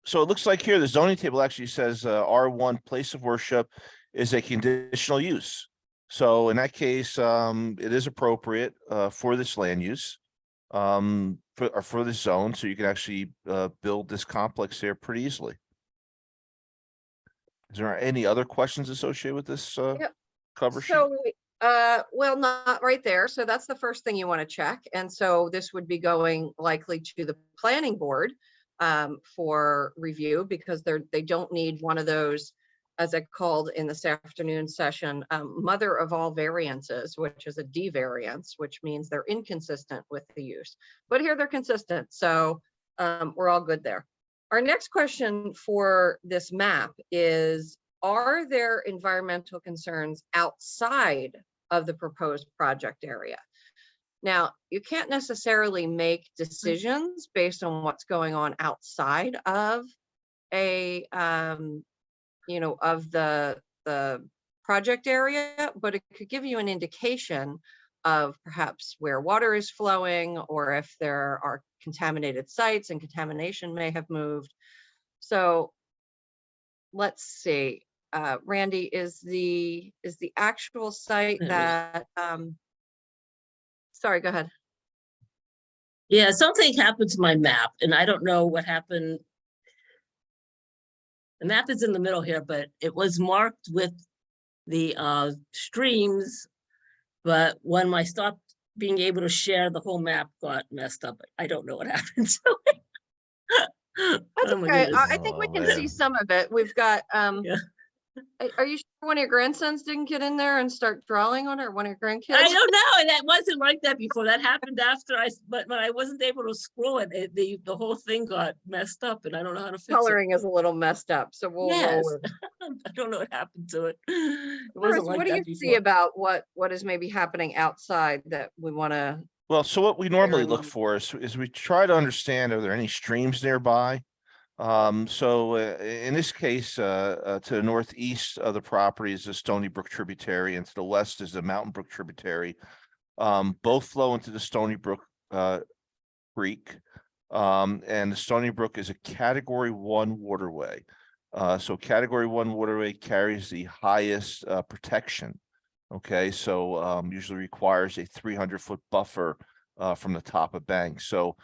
So it looks like here, the zoning table actually says R1 place of worship is a conditional use. So in that case, it is appropriate for this land use, for this zone. So you can actually build this complex here pretty easily. Is there any other questions associated with this cover sheet? So, well, not right there. So that's the first thing you want to check. And so this would be going likely to the planning board for review, because they don't need one of those, as I called in this afternoon session, mother of all variances, which is a D variance, which means they're inconsistent with the use. But here they're consistent. So we're all good there. Our next question for this map is, are there environmental concerns outside of the proposed project area. Now, you can't necessarily make decisions based on what's going on outside of a, you know, of the project area, but it could give you an indication of perhaps where water is flowing, or if there are contaminated sites and contamination may have moved. So let's see, Randy, is the actual site There it is. that, sorry, go ahead. Yeah, something happened to my map and I don't know what happened. The map is in the middle here, but it was marked with the streams. But when I stopped being able to share, the whole map got messed up. I don't know what happened to it. That's Oh my okay. goodness. I think we Oh, can see man. some of it. We've got, Yeah. are you sure one of your grandsons didn't get in there and start drawing on it, or one of your grandkids? I don't know, and that wasn't like that before. That happened after but I wasn't able to scroll it, the whole thing got messed up, and I don't know how to fix it. Coloring is a little messed up, so we'll roll Yes, with it. I don't know what happened to it. It Chris, wasn't like what do you that see before. about what is maybe happening outside that we want to? Well, so what we normally and look monitor. for is we try to understand, are there any streams nearby? So in this case, to the northeast of the property is the Stony Brook tributary, and to the west is the Mountain Brook tributary. Both flow into the Stony Brook Creek. And the Stony Brook is a Category 1 waterway. So Category 1 waterway carries the highest protection. Okay, so usually requires a 300-foot buffer from the top of banks. So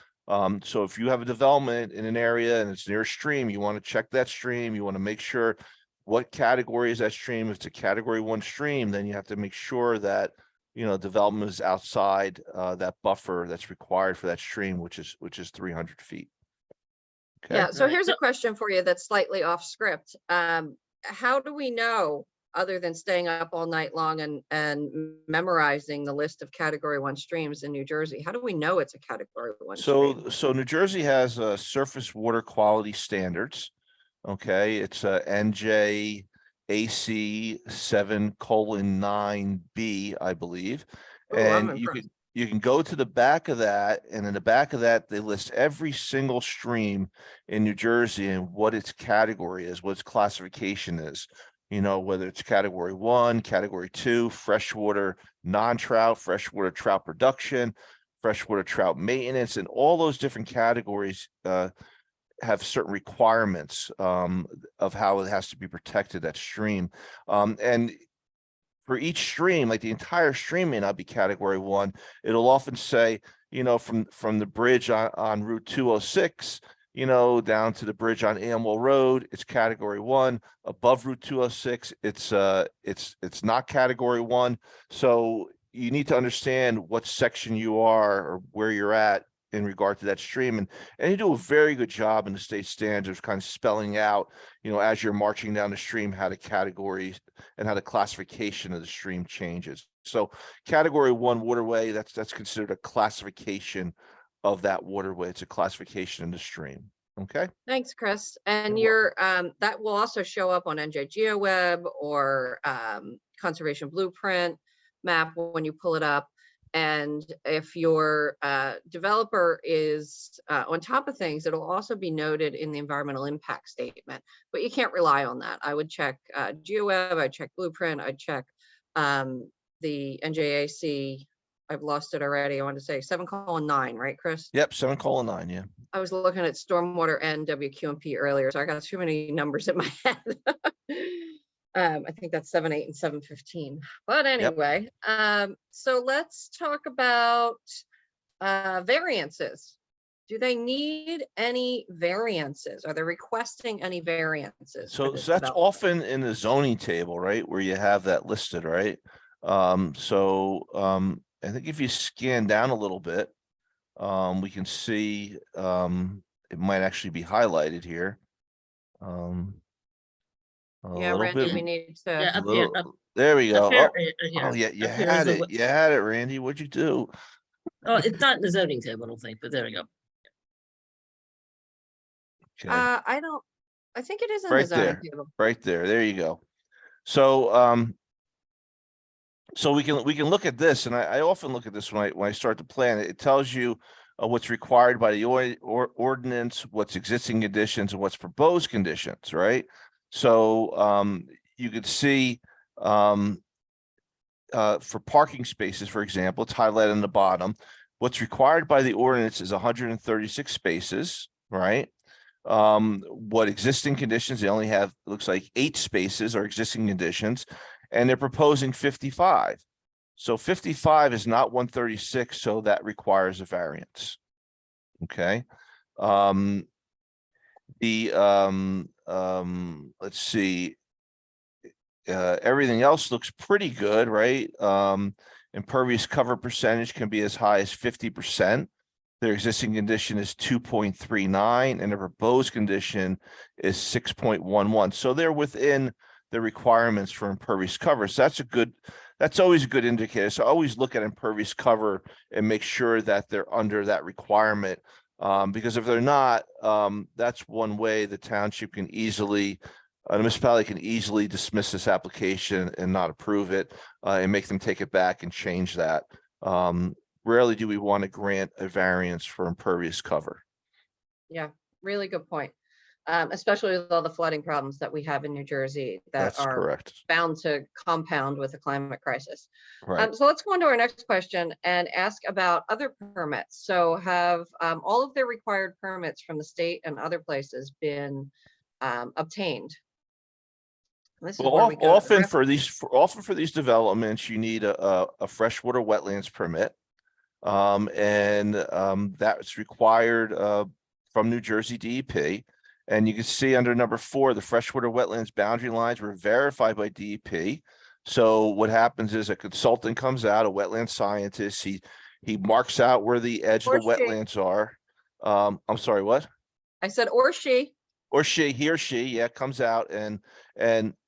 so if you have a development in an area and it's near a stream, you want to check that stream. You want to make sure what category is that stream. If it's a Category 1 stream, then you have to make sure that, you know, development is outside that buffer that's required for that stream, which is 300 feet. Okay. Yeah, so Right. here's a question for you that's slightly off script. How do we know, other than staying up all night long and memorizing the list of Category 1 streams in New Jersey? How do we know it's a Category 1 stream? So New Jersey has surface water quality standards. Okay, it's NJAC 7:9B, I believe. Oh, I'm And impressed. you can go to the back of that, and in the back of that, they list every single stream in New Jersey and what its category is, what its classification is. You know, whether it's Category 1, Category 2, freshwater, non-trout, freshwater trout production, freshwater trout maintenance, and all those different categories have certain requirements of how it has to be protected, that stream. And for each stream, like the entire stream may not be Category 1. It'll often say, you know, from the bridge on Route 206, you know, down to the bridge on Amwell Road, it's Category 1. Above Route 206, it's not Category 1. So you need to understand what section you are or where you're at in regard to that stream, and you do a very good job in the state standards kind of spelling out, you know, as you're marching down the stream, how the categories and how the classification of the stream changes. So Category 1 waterway, that's considered a classification of that waterway. It's a classification in the stream. Okay. Thanks, Chris. And You're that will also show up on NJ GeoWeb or Conservation Blueprint map when you pull it up. And if your developer is on top of things, it'll also be noted in the environmental impact statement, but you can't rely on that. I would check GeoWeb, I'd check Blueprint, I'd check the NJAC. I've lost it already. I want to say 7:9, right, Chris? Yep, 7:9, yeah. I was looking at stormwater and WQMP earlier, so I got too many numbers in my head. I think that's 7:8 and 7:15. But anyway, so let's talk about variances. Do they need any variances? Are they requesting any variances? So that's often in the zoning table, right, where you have that listed, right? I think if you scan down a little bit, we can see it might actually be highlighted here. Yeah, Randy, we need to. Yeah, up here, up There we go. here, Oh, yeah, you Up here had is it. You had it, Randy. What'd you do? Oh, it's not in the zoning table, I don't think, but there we go. Okay. I think it is in the Right zoning there. table. Right there. There you go. So So we can look at this, and I often look at this when I start to plan. It tells you what's required by the ordinance, what's existing conditions, and what's proposed conditions, right? So you could see for parking spaces, for example, it's highlighted on the bottom. What's required by the ordinance is 136 spaces, right? What existing conditions, they only have, looks like 8 spaces are existing conditions, and they're proposing 55. So 55 is not 136, so that requires a variance. Okay. Let's see. Everything else looks pretty good, right? Impervious cover percentage can be as high as 50%. Their existing condition is 2.39 and the proposed condition is 6.11. So they're within the requirements for impervious cover. So that's always a good indicator. So always look at impervious cover and make sure that they're under that requirement. Because if they're not, that's one way the township can easily, the municipality can easily dismiss this application and not approve it, and make them take it back and change that. Rarely do we want to grant a variance for impervious cover. Yeah, really good point. Especially with all the flooding problems that we have in New Jersey that That's are correct. bound to compound with the climate crisis. Right. So let's go on to our next question and ask about other permits. So have all of their required permits from the state and other places been obtained? This is where Well, we go to the often ref- for these developments, you need a freshwater wetlands permit. That's required from New Jersey DEP. And you can see under number 4, the freshwater wetlands boundary lines were verified by DEP. So what happens is a consultant comes out, a wetland scientist, he marks out where the edge of the Or she. wetlands are. I'm sorry, what? I said, or she. Or he or she, yeah, comes out and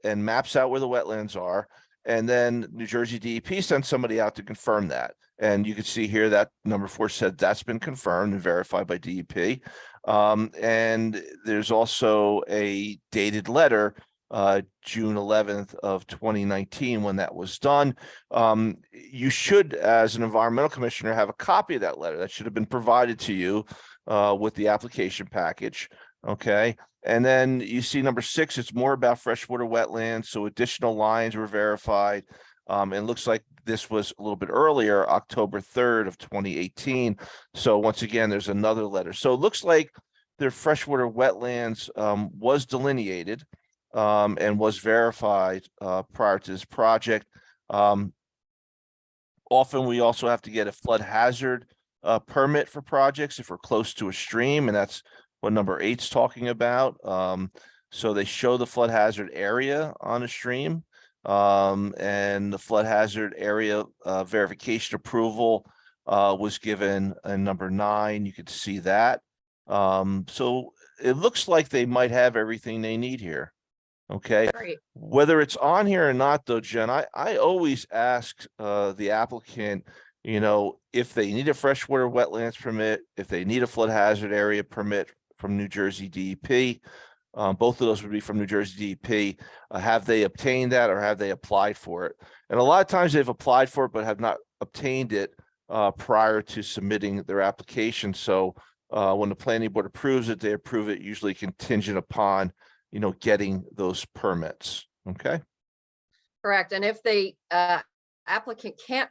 maps out where the wetlands are. And then New Jersey DEP sends somebody out to confirm that. And you can see here that number 4 said that's been confirmed and verified by DEP. And there's also a dated letter, June 11th of 2019, when that was done. You should, as an environmental commissioner, have a copy of that letter. That should have been provided to you with the application package. Okay. And then you see number 6, it's more about freshwater wetlands. So additional lines were verified. And it looks like this was a little bit earlier, October 3rd of 2018. So once again, there's another letter. So it looks like their freshwater wetlands was delineated and was verified prior to this project. Often we also have to get a flood hazard permit for projects if we're close to a stream, and that's what number 8's talking about. So they show the flood hazard area on a stream, and the flood hazard area verification approval was given in number 9. You could see that. So it looks like they might have everything they need here. Okay. Great. Whether it's on here or not, though, Jen, I always ask the applicant, if they need a freshwater wetlands permit, if they need a flood hazard area permit from New Jersey DEP. Both of those would be from New Jersey DEP. Have they obtained that, or have they applied for it? And a lot of times they've applied for it, but have not obtained it prior to submitting their application. So when the planning board approves it, they approve it usually contingent upon, getting those permits. Okay. Correct. And if the applicant can't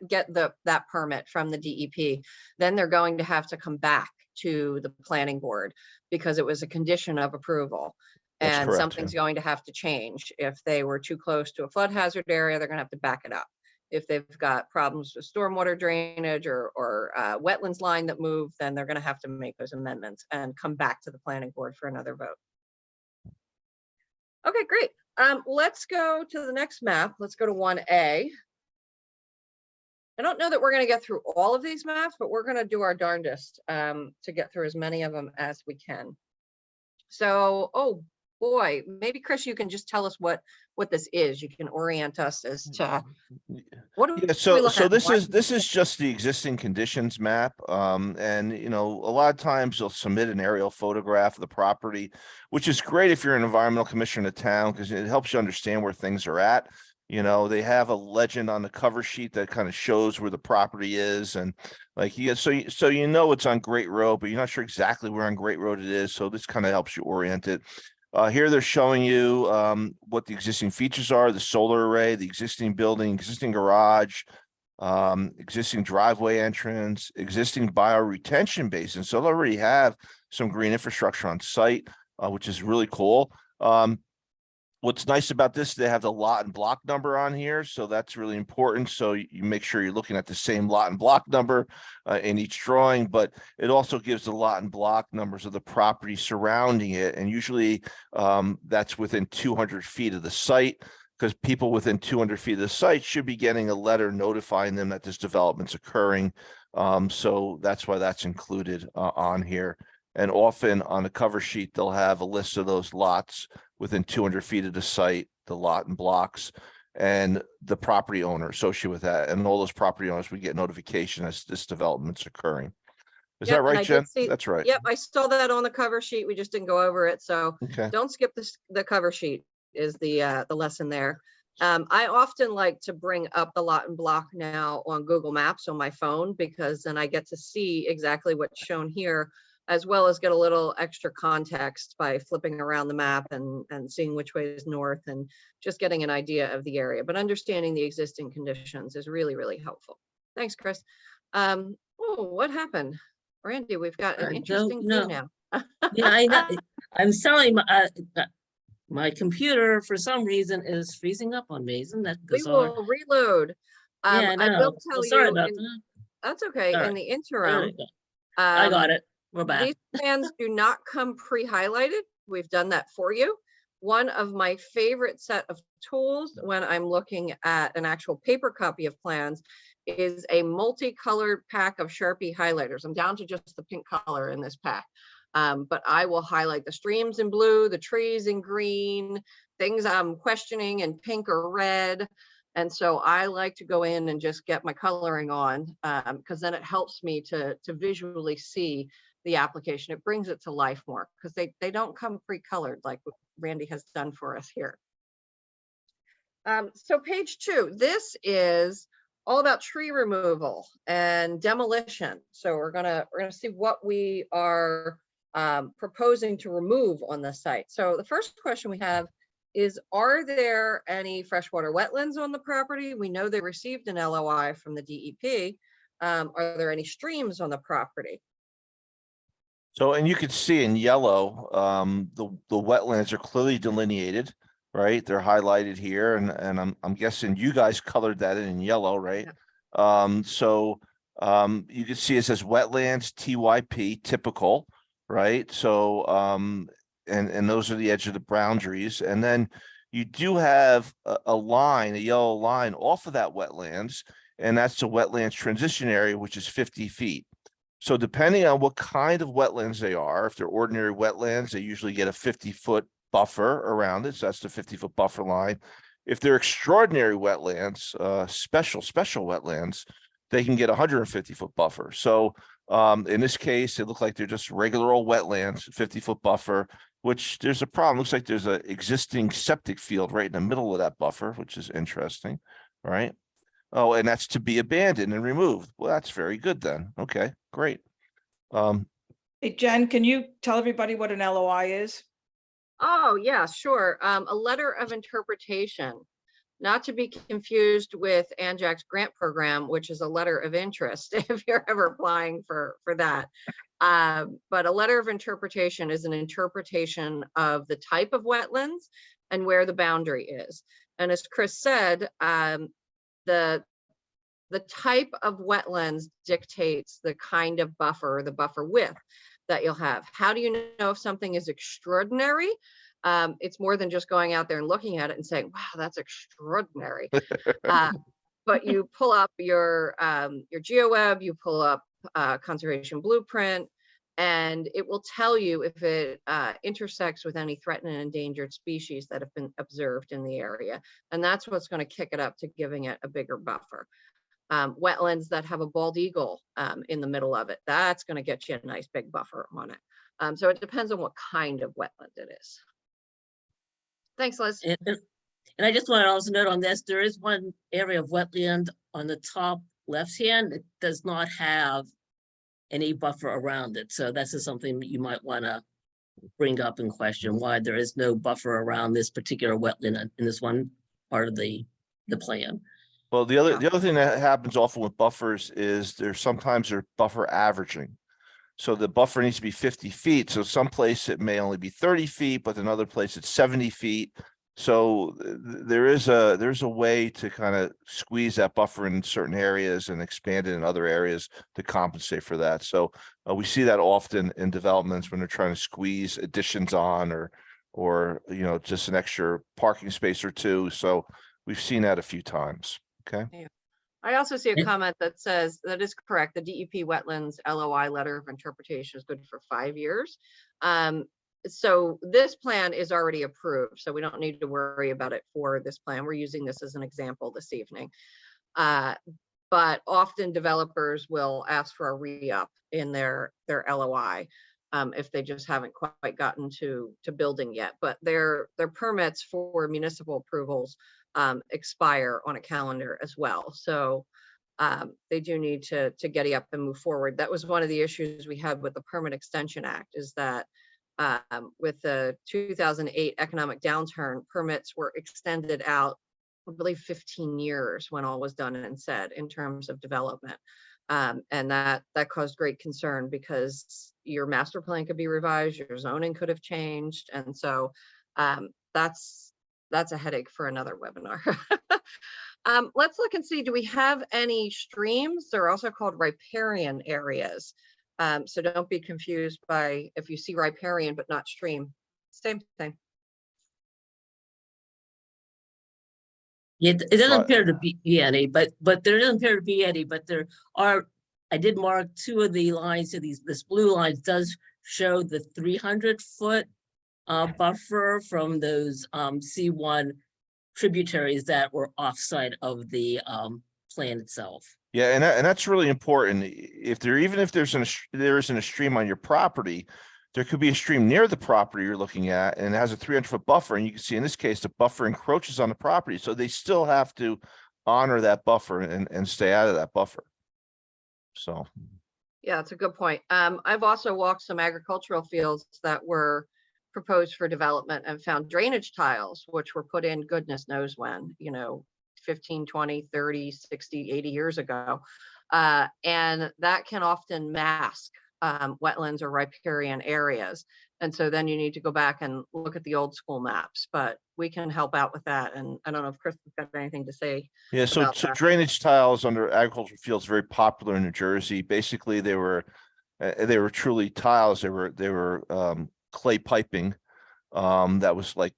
get that permit from the DEP, then they're going to have to come back to the planning board because it was a condition of approval. That's And correct, something's going to have to change. If they were too close to a flood hazard area, they're going to have to back it up. If they've got problems with stormwater drainage or wetlands line that move, then they're going to have to make those amendments and come back to the planning board for another vote. Okay, great. Let's go to the next map. Let's go to 1A. I don't know that we're going to get through all of these maps, but we're going to do our darndest to get through as many of them as we can. So, oh boy, maybe Chris, you can just tell us what this is. You can orient us as to what. Yeah, so this is just the existing conditions map, and a lot of times they'll submit an aerial photograph of the property, which is great if you're an environmental commissioner in a town because it helps you understand where things are at. You know, they have a legend on the cover sheet that kind of shows where the property is, and like so you know it's on Great Road, but you're not sure exactly where on Great Road it is. So this kind of helps you orient it. Here they're showing you what the existing features are: the solar array, the existing building, existing garage, existing driveway entrance, existing bioretention basin. So they already have some green infrastructure on site, which is really cool. What's nice about this, they have the lot and block number on here, so that's really important. So you make sure you're looking at the same lot and block number in each drawing, but it also gives the lot and block numbers of the property surrounding it. And usually that's within 200 feet of the site, because people within 200 feet of the site should be getting a letter notifying them that this development's occurring. So that's why that's included on here. And often on the cover sheet, they'll have a list of those lots within 200 feet of the site, the lot and blocks, and the property owner associated with that. And all those property owners, we get notification as this development's occurring. Is Yep, that and right, I did Jen? see- That's right. Yep, I saw that on the cover sheet. We just didn't go over it. So Okay. don't skip the cover sheet is the lesson there. I often like to bring up the lot and block now on Google Maps on my phone, because then I get to see exactly what's shown here, as well as get a little extra context by flipping around the map and seeing which way is north and just getting an idea of the area. But understanding the existing conditions is really, really helpful. Thanks, Chris. Oh, what happened? Randy, we've got an I don't interesting view know. now. Yeah, I know. I'm sorry, my computer for some reason is freezing up on me. Isn't that We bizarre? will reload. Yeah, I I know. will tell Sorry you, about in- that. that's okay. All In right. the There interim, we go. I got it. We're back. these plans do not come pre-highlighted. We've done that for you. One of my favorite set of tools when I'm looking at an actual paper copy of plans is a multicolored pack of Sharpie highlighters. I'm down to just the pink color in this pack. But I will highlight the streams in blue, the trees in green, things I'm questioning in pink or red. And so I like to go in and just get my coloring on, because then it helps me to visually see the application. It brings it to life more, because they don't come pre-colored like what Randy has done for us here. So page 2, this is all about tree removal and demolition. So we're gonna see what we are proposing to remove on the site. So the first question we have is, are there any freshwater wetlands on the property? We know they received an LOI from the DEP. Are there any streams on the property? So, and you can see in yellow, the wetlands are clearly delineated, right? They're highlighted here, and I'm guessing you guys colored that in yellow, right? So you can see it says wetlands TYP typical, right? So and those are the edge of the boundaries, and then you do have a line, a yellow line off of that wetlands, and that's the wetlands transition area, which is 50 feet. So depending on what kind of wetlands they are, if they're ordinary wetlands, they usually get a 50-foot buffer around it. So that's the 50-foot buffer line. If they're extraordinary wetlands, special wetlands, they can get a 150-foot buffer. So in this case, it looks like they're just regular old wetlands, 50-foot buffer, which there's a problem. Looks like there's an existing septic field right in the middle of that buffer, which is interesting, right? Oh, and that's to be abandoned and removed. Well, that's very good then. Okay, great. Hey, Jen, can you tell everybody what an LOI is? Oh, yeah, sure. A letter of interpretation, not to be confused with ANJAC's grant program, which is a letter of interest if you're ever applying for that. But a letter of interpretation is an interpretation of the type of wetlands and where the boundary is. And as Chris said, the type of wetlands dictates the kind of buffer, the buffer width that you'll have. How do you know if something is extraordinary? It's more than just going out there and looking at it and saying, wow, that's extraordinary. But you pull up your GeoWeb, you pull up Conservation Blueprint, and it will tell you if it intersects with any threatened and endangered species that have been observed in the area. And that's what's going to kick it up to giving it a bigger buffer. Wetlands that have a bald eagle in the middle of it, that's going to get you a nice big buffer on it. So it depends on what kind of wetland it is. Thanks, Liz. And I just want to also note on this, there is one area of wetland on the top left hand that does not have any buffer around it. So this is something that you might want to bring up and question why there is no buffer around this particular wetland in this one part of the plan. Well, the Yeah. other thing that happens often with buffers is sometimes they're buffer averaging. So the buffer needs to be 50 feet. So someplace it may only be 30 feet, but another place it's 70 feet. So there's a way to kind of squeeze that buffer in certain areas and expand it in other areas to compensate for that. So we see that often in developments when they're trying to squeeze additions on or just an extra parking space or two. So we've seen that a few times. Okay. I also see a Yeah. comment that says that is correct. The DEP wetlands LOI letter of interpretation is good for 5 years. So this plan is already approved, so we don't need to worry about it for this plan. We're using this as an example this evening. But often developers will ask for a re-up in their LOI if they just haven't quite gotten to building yet. But their permits for municipal approvals expire on a calendar as well. So they do need to get up and move forward. That was one of the issues we had with the Permit Extension Act, is that with the 2008 economic downturn, permits were extended out, I believe 15 years when all was done and said in terms of development. And that caused great concern because your master plan could be revised, your zoning could have changed. And so that's a headache for another webinar. Let's look and see, do we have any streams? They're also called riparian areas. So don't be confused by if you see riparian but not stream. Same thing. Yeah, it doesn't So- appear to be any, but there doesn't appear to be any, but there are, I did mark 2 of the lines. So this blue line does show the 300-foot buffer from those C1 tributaries that were offside of the plan itself. Yeah, and that's really important. If there isn't a stream on your property, there could be a stream near the property you're looking at, and it has a 300-foot buffer. And you can see in this case, the buffer encroaches on the property, so they still have to honor that buffer and stay out of that buffer. So, Yeah, it's a good point. I've also walked some agricultural fields that were proposed for development and found drainage tiles, which were put in goodness knows when, 15, 20, 30, 60, 80 years ago. And that can often mask wetlands or riparian areas. And so then you need to go back and look at the old school maps, but we can help out with that. And I don't know if Chris has got anything to say. yeah, so about that. drainage tiles under agricultural fields very popular in New Jersey. Basically, they were truly tiles. They were clay piping that was like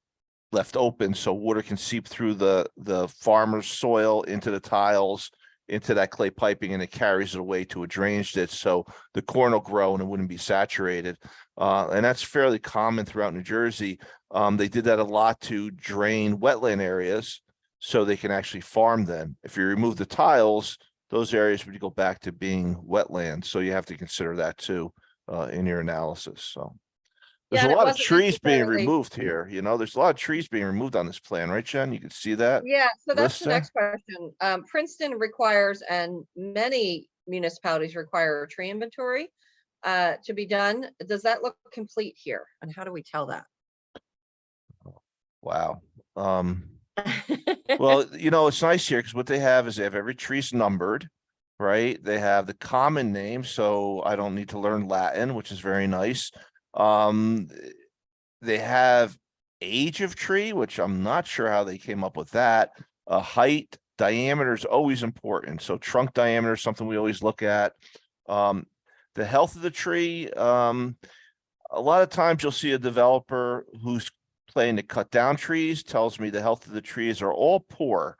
left open so water can seep through the farmer's soil into the tiles, into that clay piping, and it carries it away to a drainage ditch so the corn will grow and it wouldn't be saturated. And that's fairly common throughout New Jersey. They did that a lot to drain wetland areas so they can actually farm them. If you remove the tiles, those areas would go back to being wetlands. So you have to consider that too in your analysis. So there's Yeah, a and it lot of wasn't trees being necessarily- removed here. There's a lot of trees being removed on this plan, right, Jen? You can see that. Yeah, so that's the Lista? next question. Princeton requires, and many municipalities require a tree inventory to be done. Does that look complete here? And how do we tell that? Wow. Well, it's nice here because what they have is they have every tree's numbered, right? They have the common name, so I don't need to learn Latin, which is very nice. They have age of tree, which I'm not sure how they came up with that. Height, diameter is always important. So trunk diameter is something we always look at. The health of the tree, a lot of times you'll see a developer who's planning to cut down trees, tells me the health of the trees are all poor,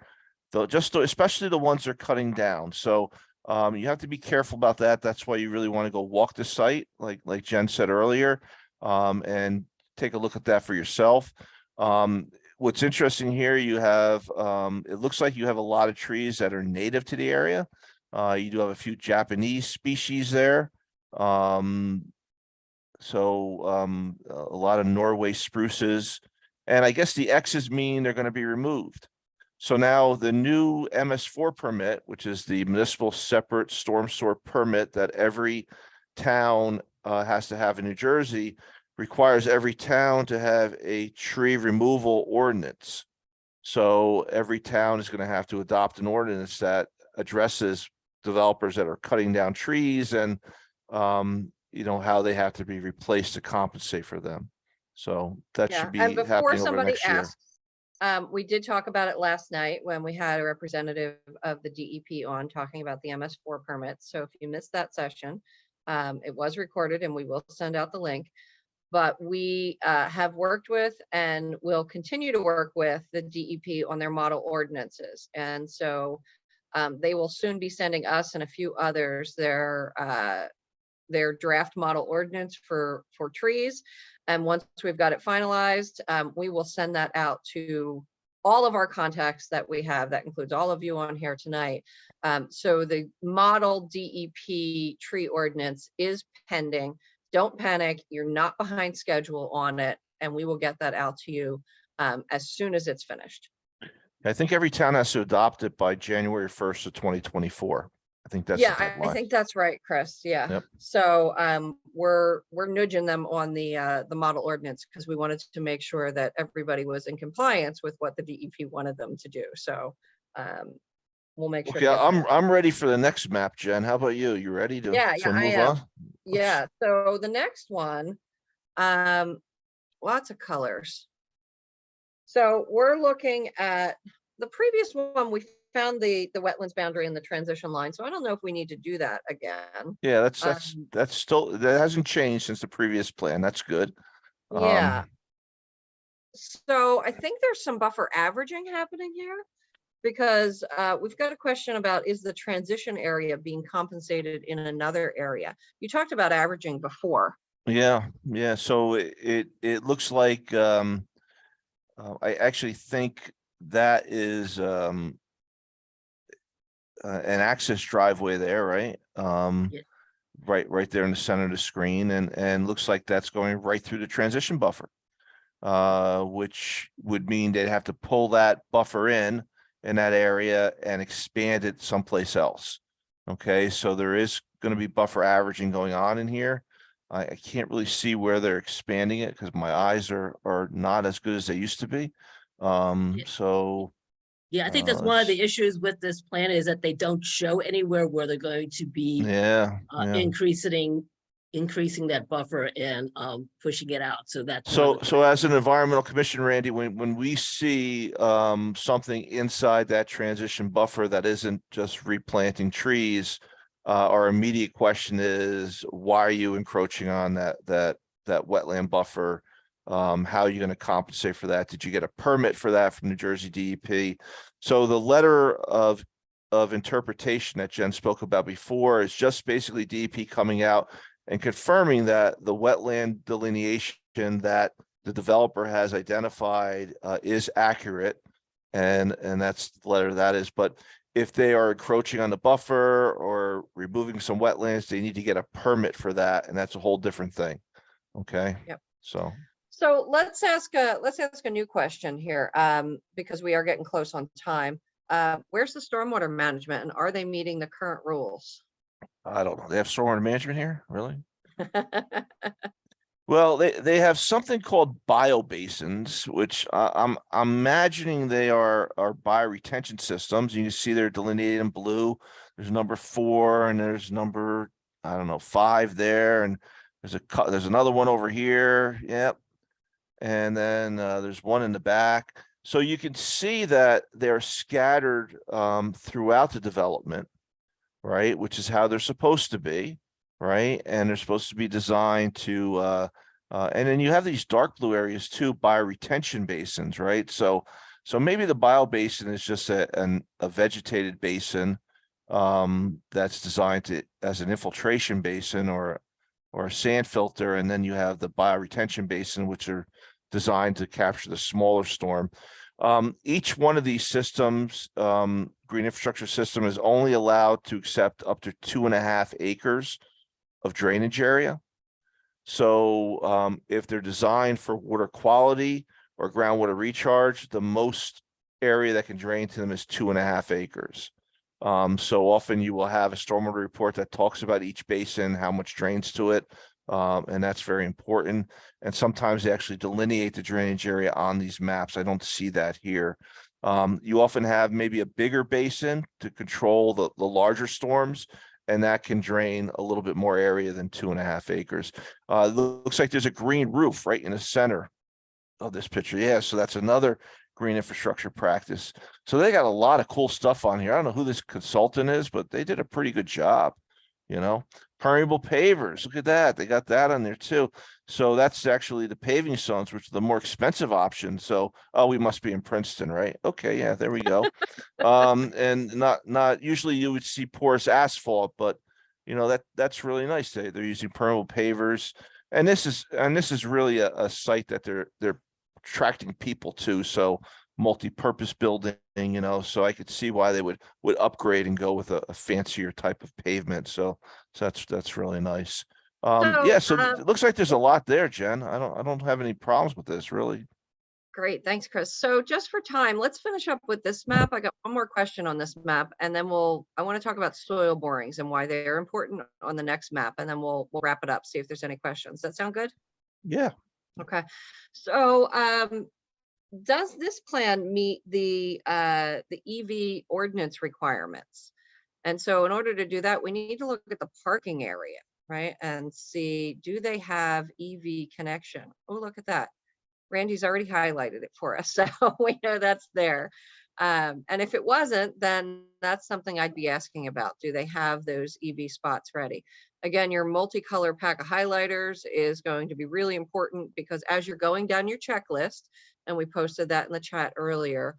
though, especially the ones they're cutting down. So you have to be careful about that. That's why you really want to go walk the site, like Jen said earlier, and take a look at that for yourself. What's interesting here, you have, it looks like you have a lot of trees that are native to the area. You do have a few Japanese species there. A lot of Norway spruces And I guess the X's mean they're going to be removed. So now the new MS4 permit, which is the municipal separate storm sewer permit that every town has to have in New Jersey, requires every town to have a tree removal ordinance. So every town is going to have to adopt an ordinance that addresses developers that are cutting down trees and, you know, how they have to be replaced to compensate for them. So that Yeah, should be and before happening over somebody next year. asks, we did talk about it last night when we had a representative of the DEP on talking about the MS4 permits. So if you missed that session, it was recorded and we will send out the link. But we have worked with and will continue to work with the DEP on their model ordinances. And so they will soon be sending us and a few others their draft model ordinance for trees. And once we've got it finalized, we will send that out to all of our contacts that we have. That includes all of you on here tonight. So the model DEP tree ordinance is pending. Don't panic. You're not behind schedule on it. And we will get that out to you as soon as it's finished. I think every town has to adopt it by January 1st of 2024. I think that's the Yeah, I deadline. think that's right, Chris. Yeah. Yep. So we're nudging them on the model ordinance because we wanted to make sure that everybody was in compliance with what the DEP wanted them to do. So we'll make sure. Okay, I'm ready for the next map, Jen. How about you? You ready to, Yeah, to I move am. on? Yeah. So the next one, lots of colors. So we're looking at the previous one. We found the wetlands boundary and the transition line. So I don't know if we need to do that again. Yeah, that's still, that hasn't changed since the previous plan. That's good. Yeah. So I think there's some buffer averaging happening here because we've got a question about, is the transition area being compensated in another area? You talked about averaging before. Yeah. So it looks like I actually think that is an access driveway there, right? Yeah. Right there in the center of the screen, and looks like that's going right through the transition buffer, which would mean they'd have to pull that buffer in that area and expand it someplace else. Okay, so there is going to be buffer averaging going on in here. I can't really see where they're expanding it because my eyes are not as good as they used to be. So Yeah, I think that's one of the issues with this plan is that they don't show anywhere where they're going to be yeah. increasing that buffer and pushing it out. So that's So as an environmental commission, Randy, when we see something inside that transition buffer that isn't just replanting trees, our immediate question is, why are you encroaching on that wetland buffer? How are you going to compensate for that? Did you get a permit for that from New Jersey DEP? So the letter of interpretation that Jen spoke about before is just basically DEP coming out and confirming that the wetland delineation that the developer has identified is accurate, and that's the letter that is. But if they are encroaching on the buffer or removing some wetlands, they need to get a permit for that, and that's a whole different thing. Okay. Yep. So let's ask a new question here, because we are getting close on time. Where's the stormwater management, and are they meeting the current rules? I don't know. They have stormwater management here, really? Well, they have something called biobasins, which I'm imagining they are bioretention systems. You can see they're delineated in blue. There's number 4 and there's number, I don't know, 5 there, and there's another one over here. Yep. And then there's one in the back. So you can see that they're scattered throughout the development, right? Which is how they're supposed to be, right? And they're supposed to be designed to, and then you have these dark blue areas too, bioretention basins, right? So maybe the biobasin is just a vegetated basin that's designed as an infiltration basin or a sand filter, and then you have the bioretention basin, which are designed to capture the smaller storm. Each one of these systems, green infrastructure system, is only allowed to accept up to 2.5 acres of drainage area. So if they're designed for water quality or groundwater recharge, the most area that can drain to them is 2.5 acres. So often you will have a stormwater report that talks about each basin, how much drains to it. And that's very important. And sometimes they actually delineate the drainage area on these maps. I don't see that here. You often have maybe a bigger basin to control the larger storms, and that can drain a little bit more area than 2.5 acres. Looks like there's a green roof right in the center of this picture. Yeah, so that's another green infrastructure practice. So they got a lot of cool stuff on here. I don't know who this consultant is, but they did a pretty good job, you know. Permeable pavers, look at that. They got that on there too. So that's actually the paving stones, which are the more expensive option. So, oh, we must be in Princeton, right? Okay, yeah, there we go. And not usually you would see porous asphalt, but you know, that's really nice. They're using permeable pavers. And this is really a site that they're attracting people to. So multi-purpose building, you know, so I could see why they would upgrade and go with a fancier type of pavement. So that's really nice. Yeah, so it looks like there's a lot there, Jen. I don't have any problems with this, really. Great, thanks, Chris. So just for time, let's finish up with this map. I got one more question on this map, and then I want to talk about soil borings and why they're important on the next map, and then we'll wrap it up, see if there's any questions. That sound good? Yeah. Okay. So does this plan meet the EV ordinance requirements? And so in order to do that, we need to look at the parking area, right? And see, do they have EV connection? Oh, look at that. Randy's already highlighted it for us, so we know that's there. And if it wasn't, then that's something I'd be asking about. Do they have those EV spots ready? Again, your multicolor pack of highlighters is going to be really important, because as you're going down your checklist, and we posted that in the chat earlier,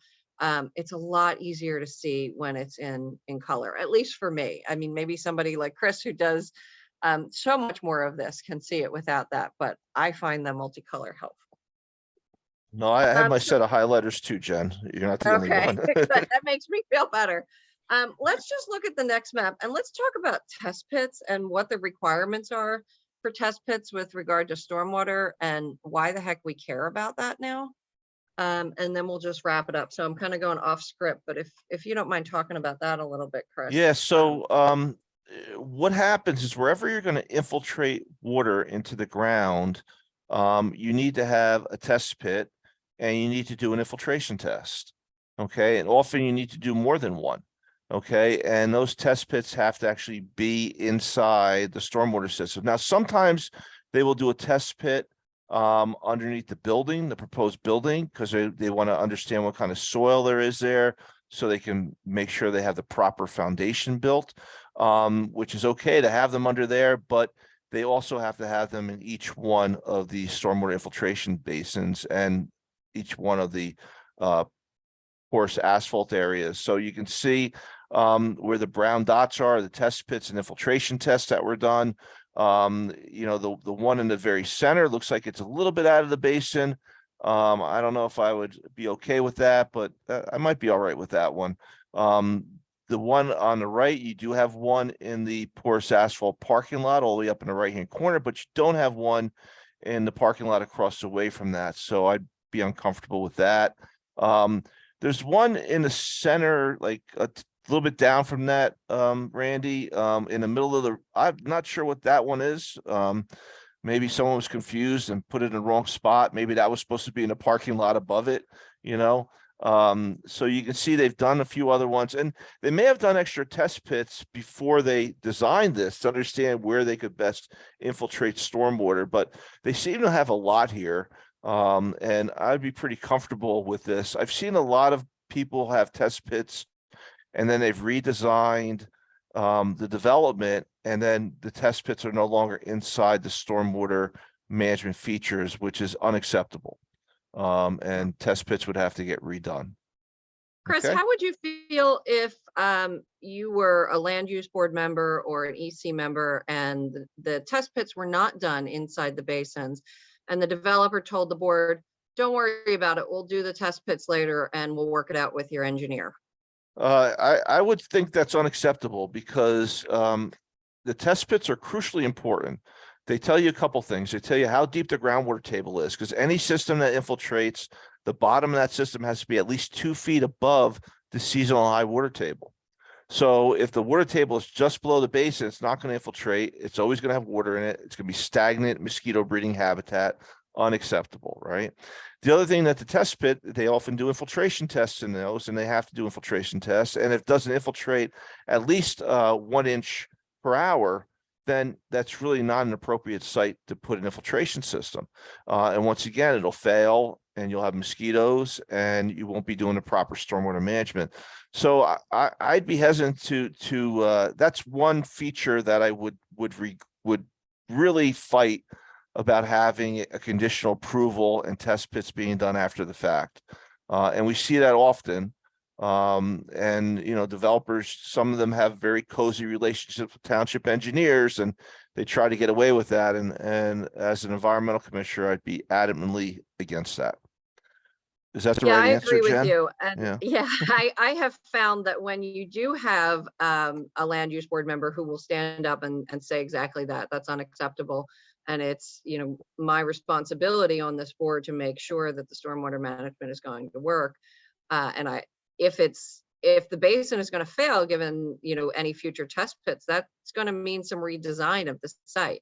it's a lot easier to see when it's in color, at least for me. I mean, maybe somebody like Chris, who does so much more of this, can see it without that, but I find the multicolor helpful. No, I have my set of highlighters too, Jen. You're not the only one. That makes me feel better. Let's just look at the next map, and let's talk about test pits and what the requirements are for test pits with regard to stormwater and why the heck we care about that now. And then we'll just wrap it up. So I'm kind of going off script, but if you don't mind talking about that a little bit, Chris. Yeah, so what happens is wherever you're going to infiltrate water into the ground, you need to have a test pit, and you need to do an infiltration test. Okay, and often you need to do more than one. Okay, and those test pits have to actually be inside the stormwater system. Now, sometimes they will do a test pit underneath the building, the proposed building, because they want to understand what kind of soil there is there, so they can make sure they have the proper foundation built, which is okay to have them under there, but they also have to have them in each one of the stormwater infiltration basins and each one of the porous asphalt areas. So you can see where the brown dots are, the test pits and infiltration tests that were done. You know, the one in the very center looks like it's a little bit out of the basin. I don't know if I would be okay with that, but I might be all right with that one. The one on the right, you do have one in the porous asphalt parking lot all the way up in the right-hand corner, but you don't have one in the parking lot across the way from that. So I'd be uncomfortable with that. There's one in the center, like a little bit down from that, Randy, in the middle of I'm not sure what that one is. Maybe someone was confused and put it in the wrong spot. Maybe that was supposed to be in the parking lot above it, you know? So you can see they've done a few other ones, and they may have done extra test pits before they designed this to understand where they could best infiltrate stormwater, but they seem to have a lot here. And I'd be pretty comfortable with this. I've seen a lot of people have test pits, and then they've redesigned the development, and then the test pits are no longer inside the stormwater management features, which is unacceptable. And test pits would have to get redone. Chris, Okay. how would you feel if you were a land use board member or an EC member, and the test pits were not done inside the basins, and the developer told the board, don't worry about it, we'll do the test pits later and we'll work it out with your engineer? I would think that's unacceptable, because the test pits are crucially important. They tell you a couple things. They tell you how deep the groundwater table is, because any system that infiltrates the bottom of that system has to be at least 2 feet above the seasonal high water table. So if the water table is just below the basin, it's not going to infiltrate. It's always going to have water in it. It's going to be stagnant mosquito breeding habitat, unacceptable, right? The other thing that the test pit, they often do infiltration tests in those, and they have to do infiltration tests. And if it doesn't infiltrate at least 1 inch per hour, then that's really not an appropriate site to put an infiltration system. And once again, it'll fail and you'll have mosquitoes and you won't be doing the proper stormwater management. So I'd be hesitant to that's one feature that I would really fight about having a conditional approval and test pits being done after the fact. And we see that often. And, you know, developers, some of them have very cozy relationships with township engineers and they try to get away with that. And as an environmental commissioner, I'd be adamantly against that. Is that the Yeah, right I answer, agree with Jen? you. And Yeah. yeah, I have found that when you do have a land use board member who will stand up and say exactly that, that's unacceptable. And it's, you know, my responsibility on this board to make sure that the stormwater management is going to work. And if the basin is going to fail, given, you know, any future test pits, that's going to mean some redesign of the site.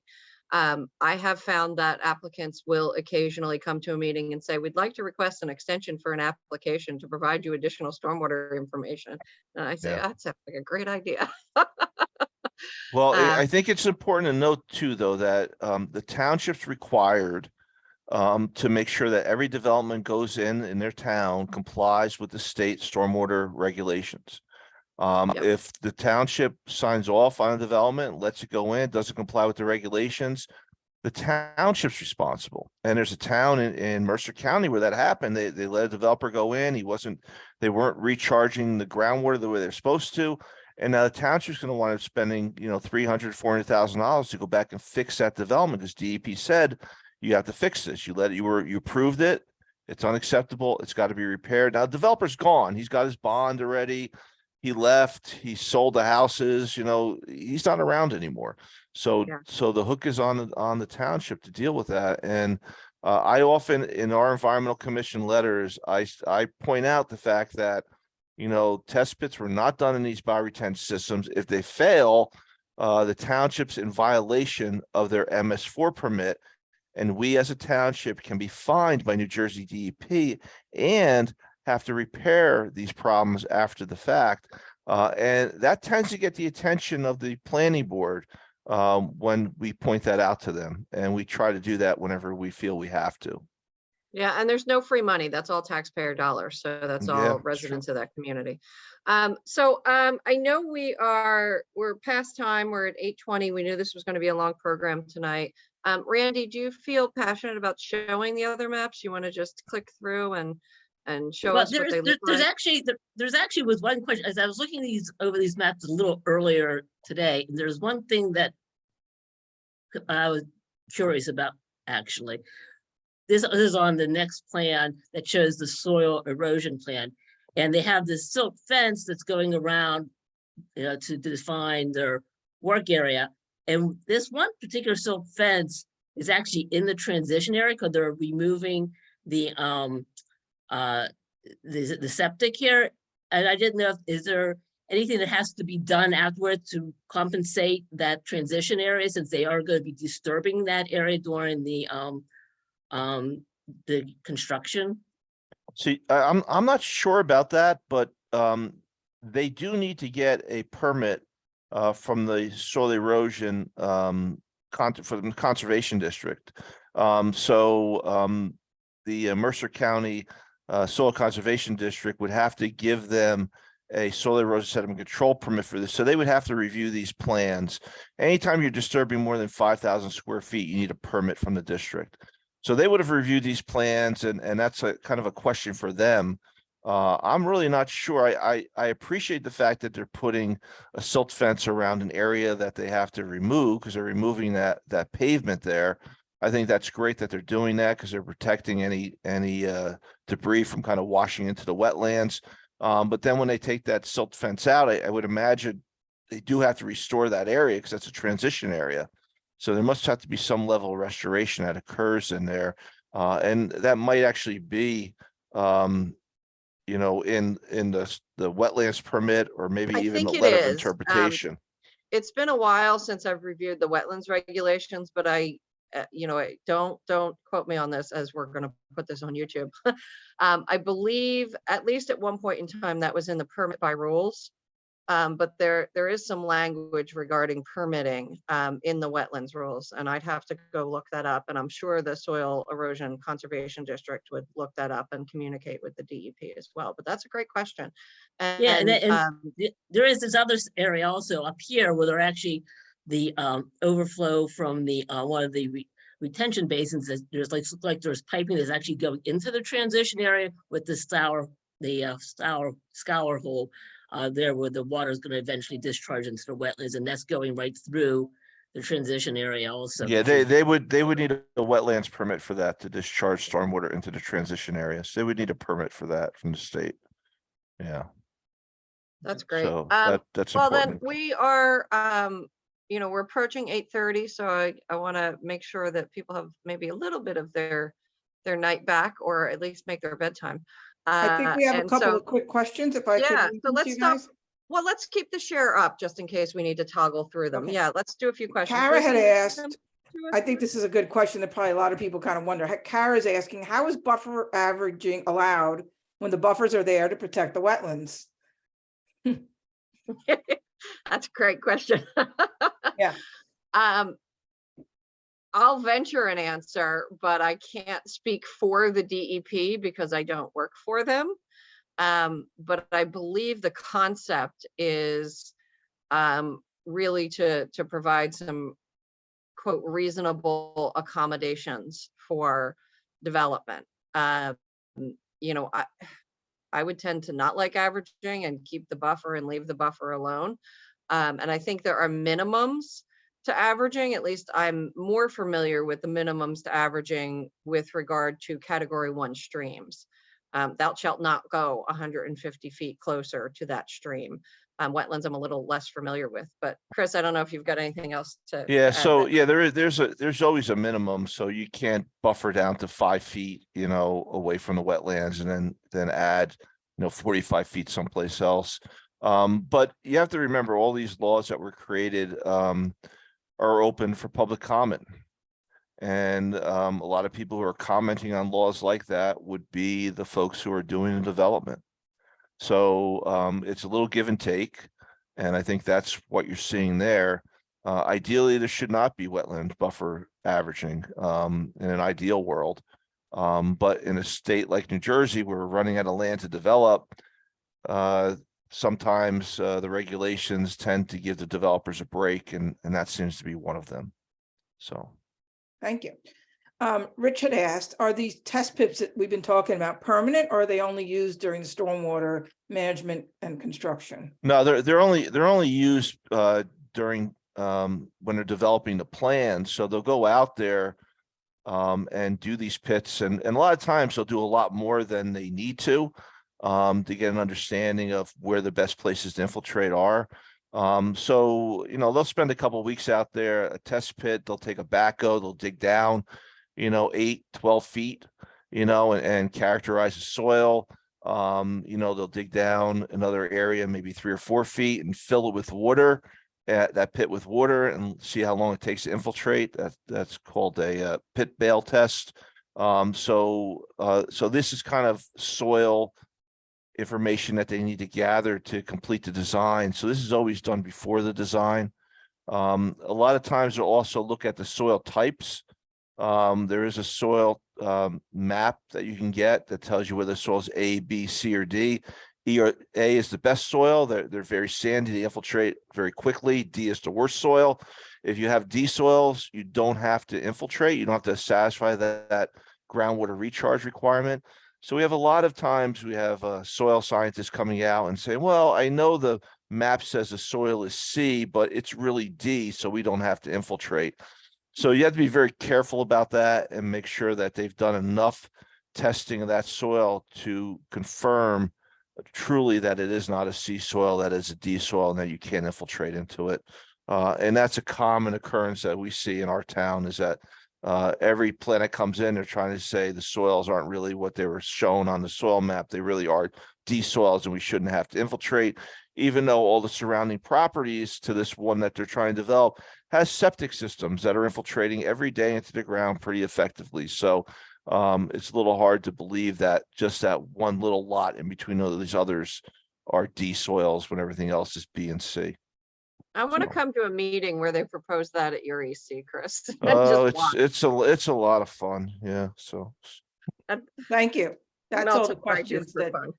I have found that applicants will occasionally come to a meeting and say, we'd like to request an extension for an application to provide you additional stormwater information. And I say, Yeah. that's like a great idea. Well, I think it's important to note too, though, that the township's required to make sure that every development goes in their town complies with the state stormwater regulations. Yep. If the township signs off on a development, lets it go in, doesn't comply with the regulations, the township's responsible. And there's a town in Mercer County where that happened. They let a developer go in. They weren't recharging the groundwater the way they're supposed to. And now the township's going to wind up spending, you know, $300,000, $400,000 to go back and fix that development because DEP said you have to fix this. You approved it. It's unacceptable. It's got to be repaired. Now the developer's gone. He's got his bond already. He left. He sold the houses. You know, he's not around anymore. So the hook is on the township to deal with that. And I often in our environmental commission letters, I point out the fact that, you know, test pits were not done in these bioretention systems. If they fail, the township's in violation of their MS4 permit. And we as a township can be fined by New Jersey DEP and have to repair these problems after the fact. And that tends to get the attention of the planning board when we point that out to them. And we try to do that whenever we feel we have to. Yeah, and there's no free money. That's all taxpayer dollars. So that's all Yeah, residents of that community. I know we're past time. We're at 8:20. We knew this was going to be a long program tonight. Randy, do you feel passionate about showing the other maps? You want to just click through and show us what they look like? There's actually was one question as I was looking over these maps a little earlier today. And there's one thing that I was curious about actually. This is on the next plan that shows the soil erosion plan. And they have this silk fence that's going around to define their work area. And this one particular silk fence is actually in the transition area because they're removing the septic here. And I didn't know is there anything that has to be done afterwards to compensate that transition area since they are going to be disturbing that area during the construction? See, I'm not sure about that, but they do need to get a permit from the soil erosion from the conservation district. The Mercer County Soil Conservation District would have to give them a soil erosion sediment control permit for this. So they would have to review these plans. Anytime you're disturbing more than 5,000 square feet, you need a permit from the district. So they would have reviewed these plans and that's a kind of a question for them. I'm really not sure. I appreciate the fact that they're putting a silt fence around an area that they have to remove because they're removing that pavement there. I think that's great that they're doing that because they're protecting any debris from kind of washing into the wetlands. But then when they take that silt fence out, I would imagine they do have to restore that area because that's a transition area. So there must have to be some level of restoration that occurs in there. And that might actually be you know, in the wetlands permit, or maybe I even the think it letter of is. interpretation? It's been a while since I've reviewed the wetlands regulations, but don't quote me on this, as we're going to put this on YouTube. I believe at least at one point in time that was in the permit by rules. But there is some language regarding permitting in the wetlands rules, and I'd have to go look that up. And I'm sure the Soil Erosion Conservation District would look that up and communicate with the DEP as well. But that's a great question. Yeah, there is this other area also up here where they're actually the overflow from the one of the retention basins. That there's like there's piping that's actually going into the transition area with the scour hole there where the water is going to eventually discharge into the wetlands, and that's going right through the transition area also. Yeah, they would need a wetlands permit for that, to discharge stormwater into the transition areas. They would need a permit for that from the state. Yeah. That's great. So that's Well, then important. we are, we're approaching 8:30, so I want to make sure that people have maybe a little bit of their night back, or at least make their bedtime. I think we have a and couple so- of quick questions if I could. Yeah, read so them to let's you stop. guys. Well, let's keep the share up just in case we need to toggle through them. Okay. Yeah, let's do a few questions. Kara had Lisa, asked, to I us? think this is a good question that probably a lot of people kind of wonder. Kara's asking, how is buffer averaging allowed when the buffers are there to protect the wetlands? That's a great question. Yeah. I'll venture an answer, but I can't speak for the DEP because I don't work for them. But I believe the concept is really to provide some, quote, reasonable accommodations for development. I would tend to not like averaging and keep the buffer and leave the buffer alone. And I think there are minimums to averaging. At least I'm more familiar with the minimums to averaging with regard to category 1 streams. Thou shalt not go 150 feet closer to that stream. Wetlands I'm a little less familiar with, but Chris, I don't know if you've got anything else to Yeah, add so there. yeah, there's always a minimum, so you can't buffer down to 5 feet, away from the wetlands, and then add, 45 feet someplace else. But you have to remember, all these laws that were created are open for public comment. And a lot of people who are commenting on laws like that would be the folks who are doing the development. So it's a little give and take. And I think that's what you're seeing there. Ideally, there should not be wetland buffer averaging in an ideal world. But in a state like New Jersey, where we're running out of land to develop, sometimes the regulations tend to give the developers a break, and that seems to be one of them. So. Thank you. Rich had asked, are these test pits that we've been talking about permanent, or are they only used during the stormwater management and construction? No, they're only used during when they're developing the plan. So they'll go out there and do these pits, and a lot of times they'll do a lot more than they need to get an understanding of where the best places to infiltrate are. So they'll spend a couple of weeks out there, a test pit. They'll take a backhoe, they'll dig down 8-12 feet, and characterize the soil. They'll dig down another area, maybe 3 or 4 feet, and fill it with water, that pit with water, and see how long it takes to infiltrate. That's called a pit bale test. So this is kind of soil information that they need to gather to complete the design. So this is always done before the design. A lot of times they'll also look at the soil types. There is a soil map that you can get that tells you whether soil is A, B, C, or D. A is the best soil. They're very sandy, they infiltrate very quickly. D is the worst soil. If you have D soils, you don't have to infiltrate. You don't have to satisfy that groundwater recharge requirement. So we have a lot of times we have soil scientists coming out and saying, well, I know the map says the soil is C, but it's really D, so we don't have to infiltrate. So you have to be very careful about that and make sure that they've done enough testing of that soil to confirm truly that it is not a C soil, that is a D soil, and that you can't infiltrate into it. And that's a common occurrence that we see in our town, is that Every plan that comes in, they're trying to say the soils aren't really what they were shown on the soil map. They really are de-soils and we shouldn't have to infiltrate, even though all the surrounding properties to this one that they're trying to develop has septic systems that are infiltrating every day into the ground pretty effectively. So it's a little hard to believe that just that one little lot in between all these others are de-soils when everything else is B and C. I want to So- come to a meeting where they propose that at your EC, Chris. and Oh, just watch. it's a lot of fun. Yeah. So Thank you. That's Melt all the it right questions just for that, fun.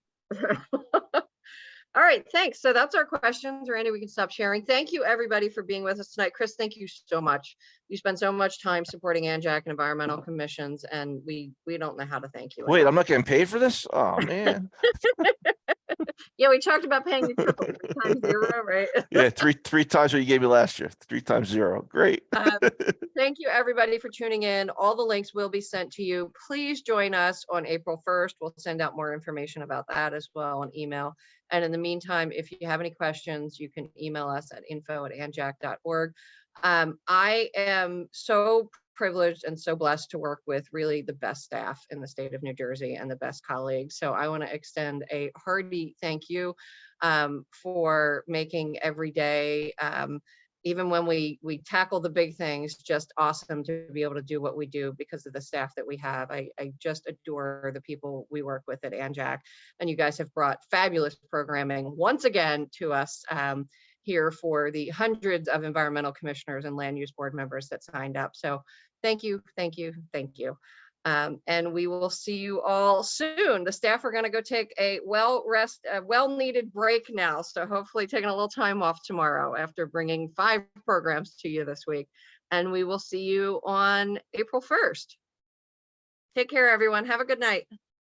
All right, thanks. So that's our questions. Randy, we can stop sharing. Thank you, everybody, for being with us tonight. Chris, thank you so much. You spend so much time supporting ANJAC and environmental commissions, and we don't know how to thank you. wait, enough. I'm not getting paid for this? Oh man. Yeah, we talked about paying you triple, 3x0, right? Yeah, three times what you gave me last year. 3 times 0. Great. Thank you, everybody, for tuning in. All the links will be sent to you. Please join us on April 1st. We'll send out more information about that as well on email. And in the meantime, if you have any questions, you can email us at info@anjac.org. I am so privileged and so blessed to work with really the best staff in the state of New Jersey and the best colleagues. So I want to extend a hearty thank you for making every day, even when we tackle the big things, just awesome to be able to do what we do because of the staff that we have. I just adore the people we work with at ANJAC, and you guys have brought fabulous programming once again to us here for the hundreds of environmental commissioners and land use board members that signed up. So thank you, thank you, thank you. And we will see you all soon. The staff are going to go take a well-needed break now. So hopefully taking a little time off tomorrow after bringing 5 programs to you this week. And we will see you on April 1st. Take care, everyone. Have a good night.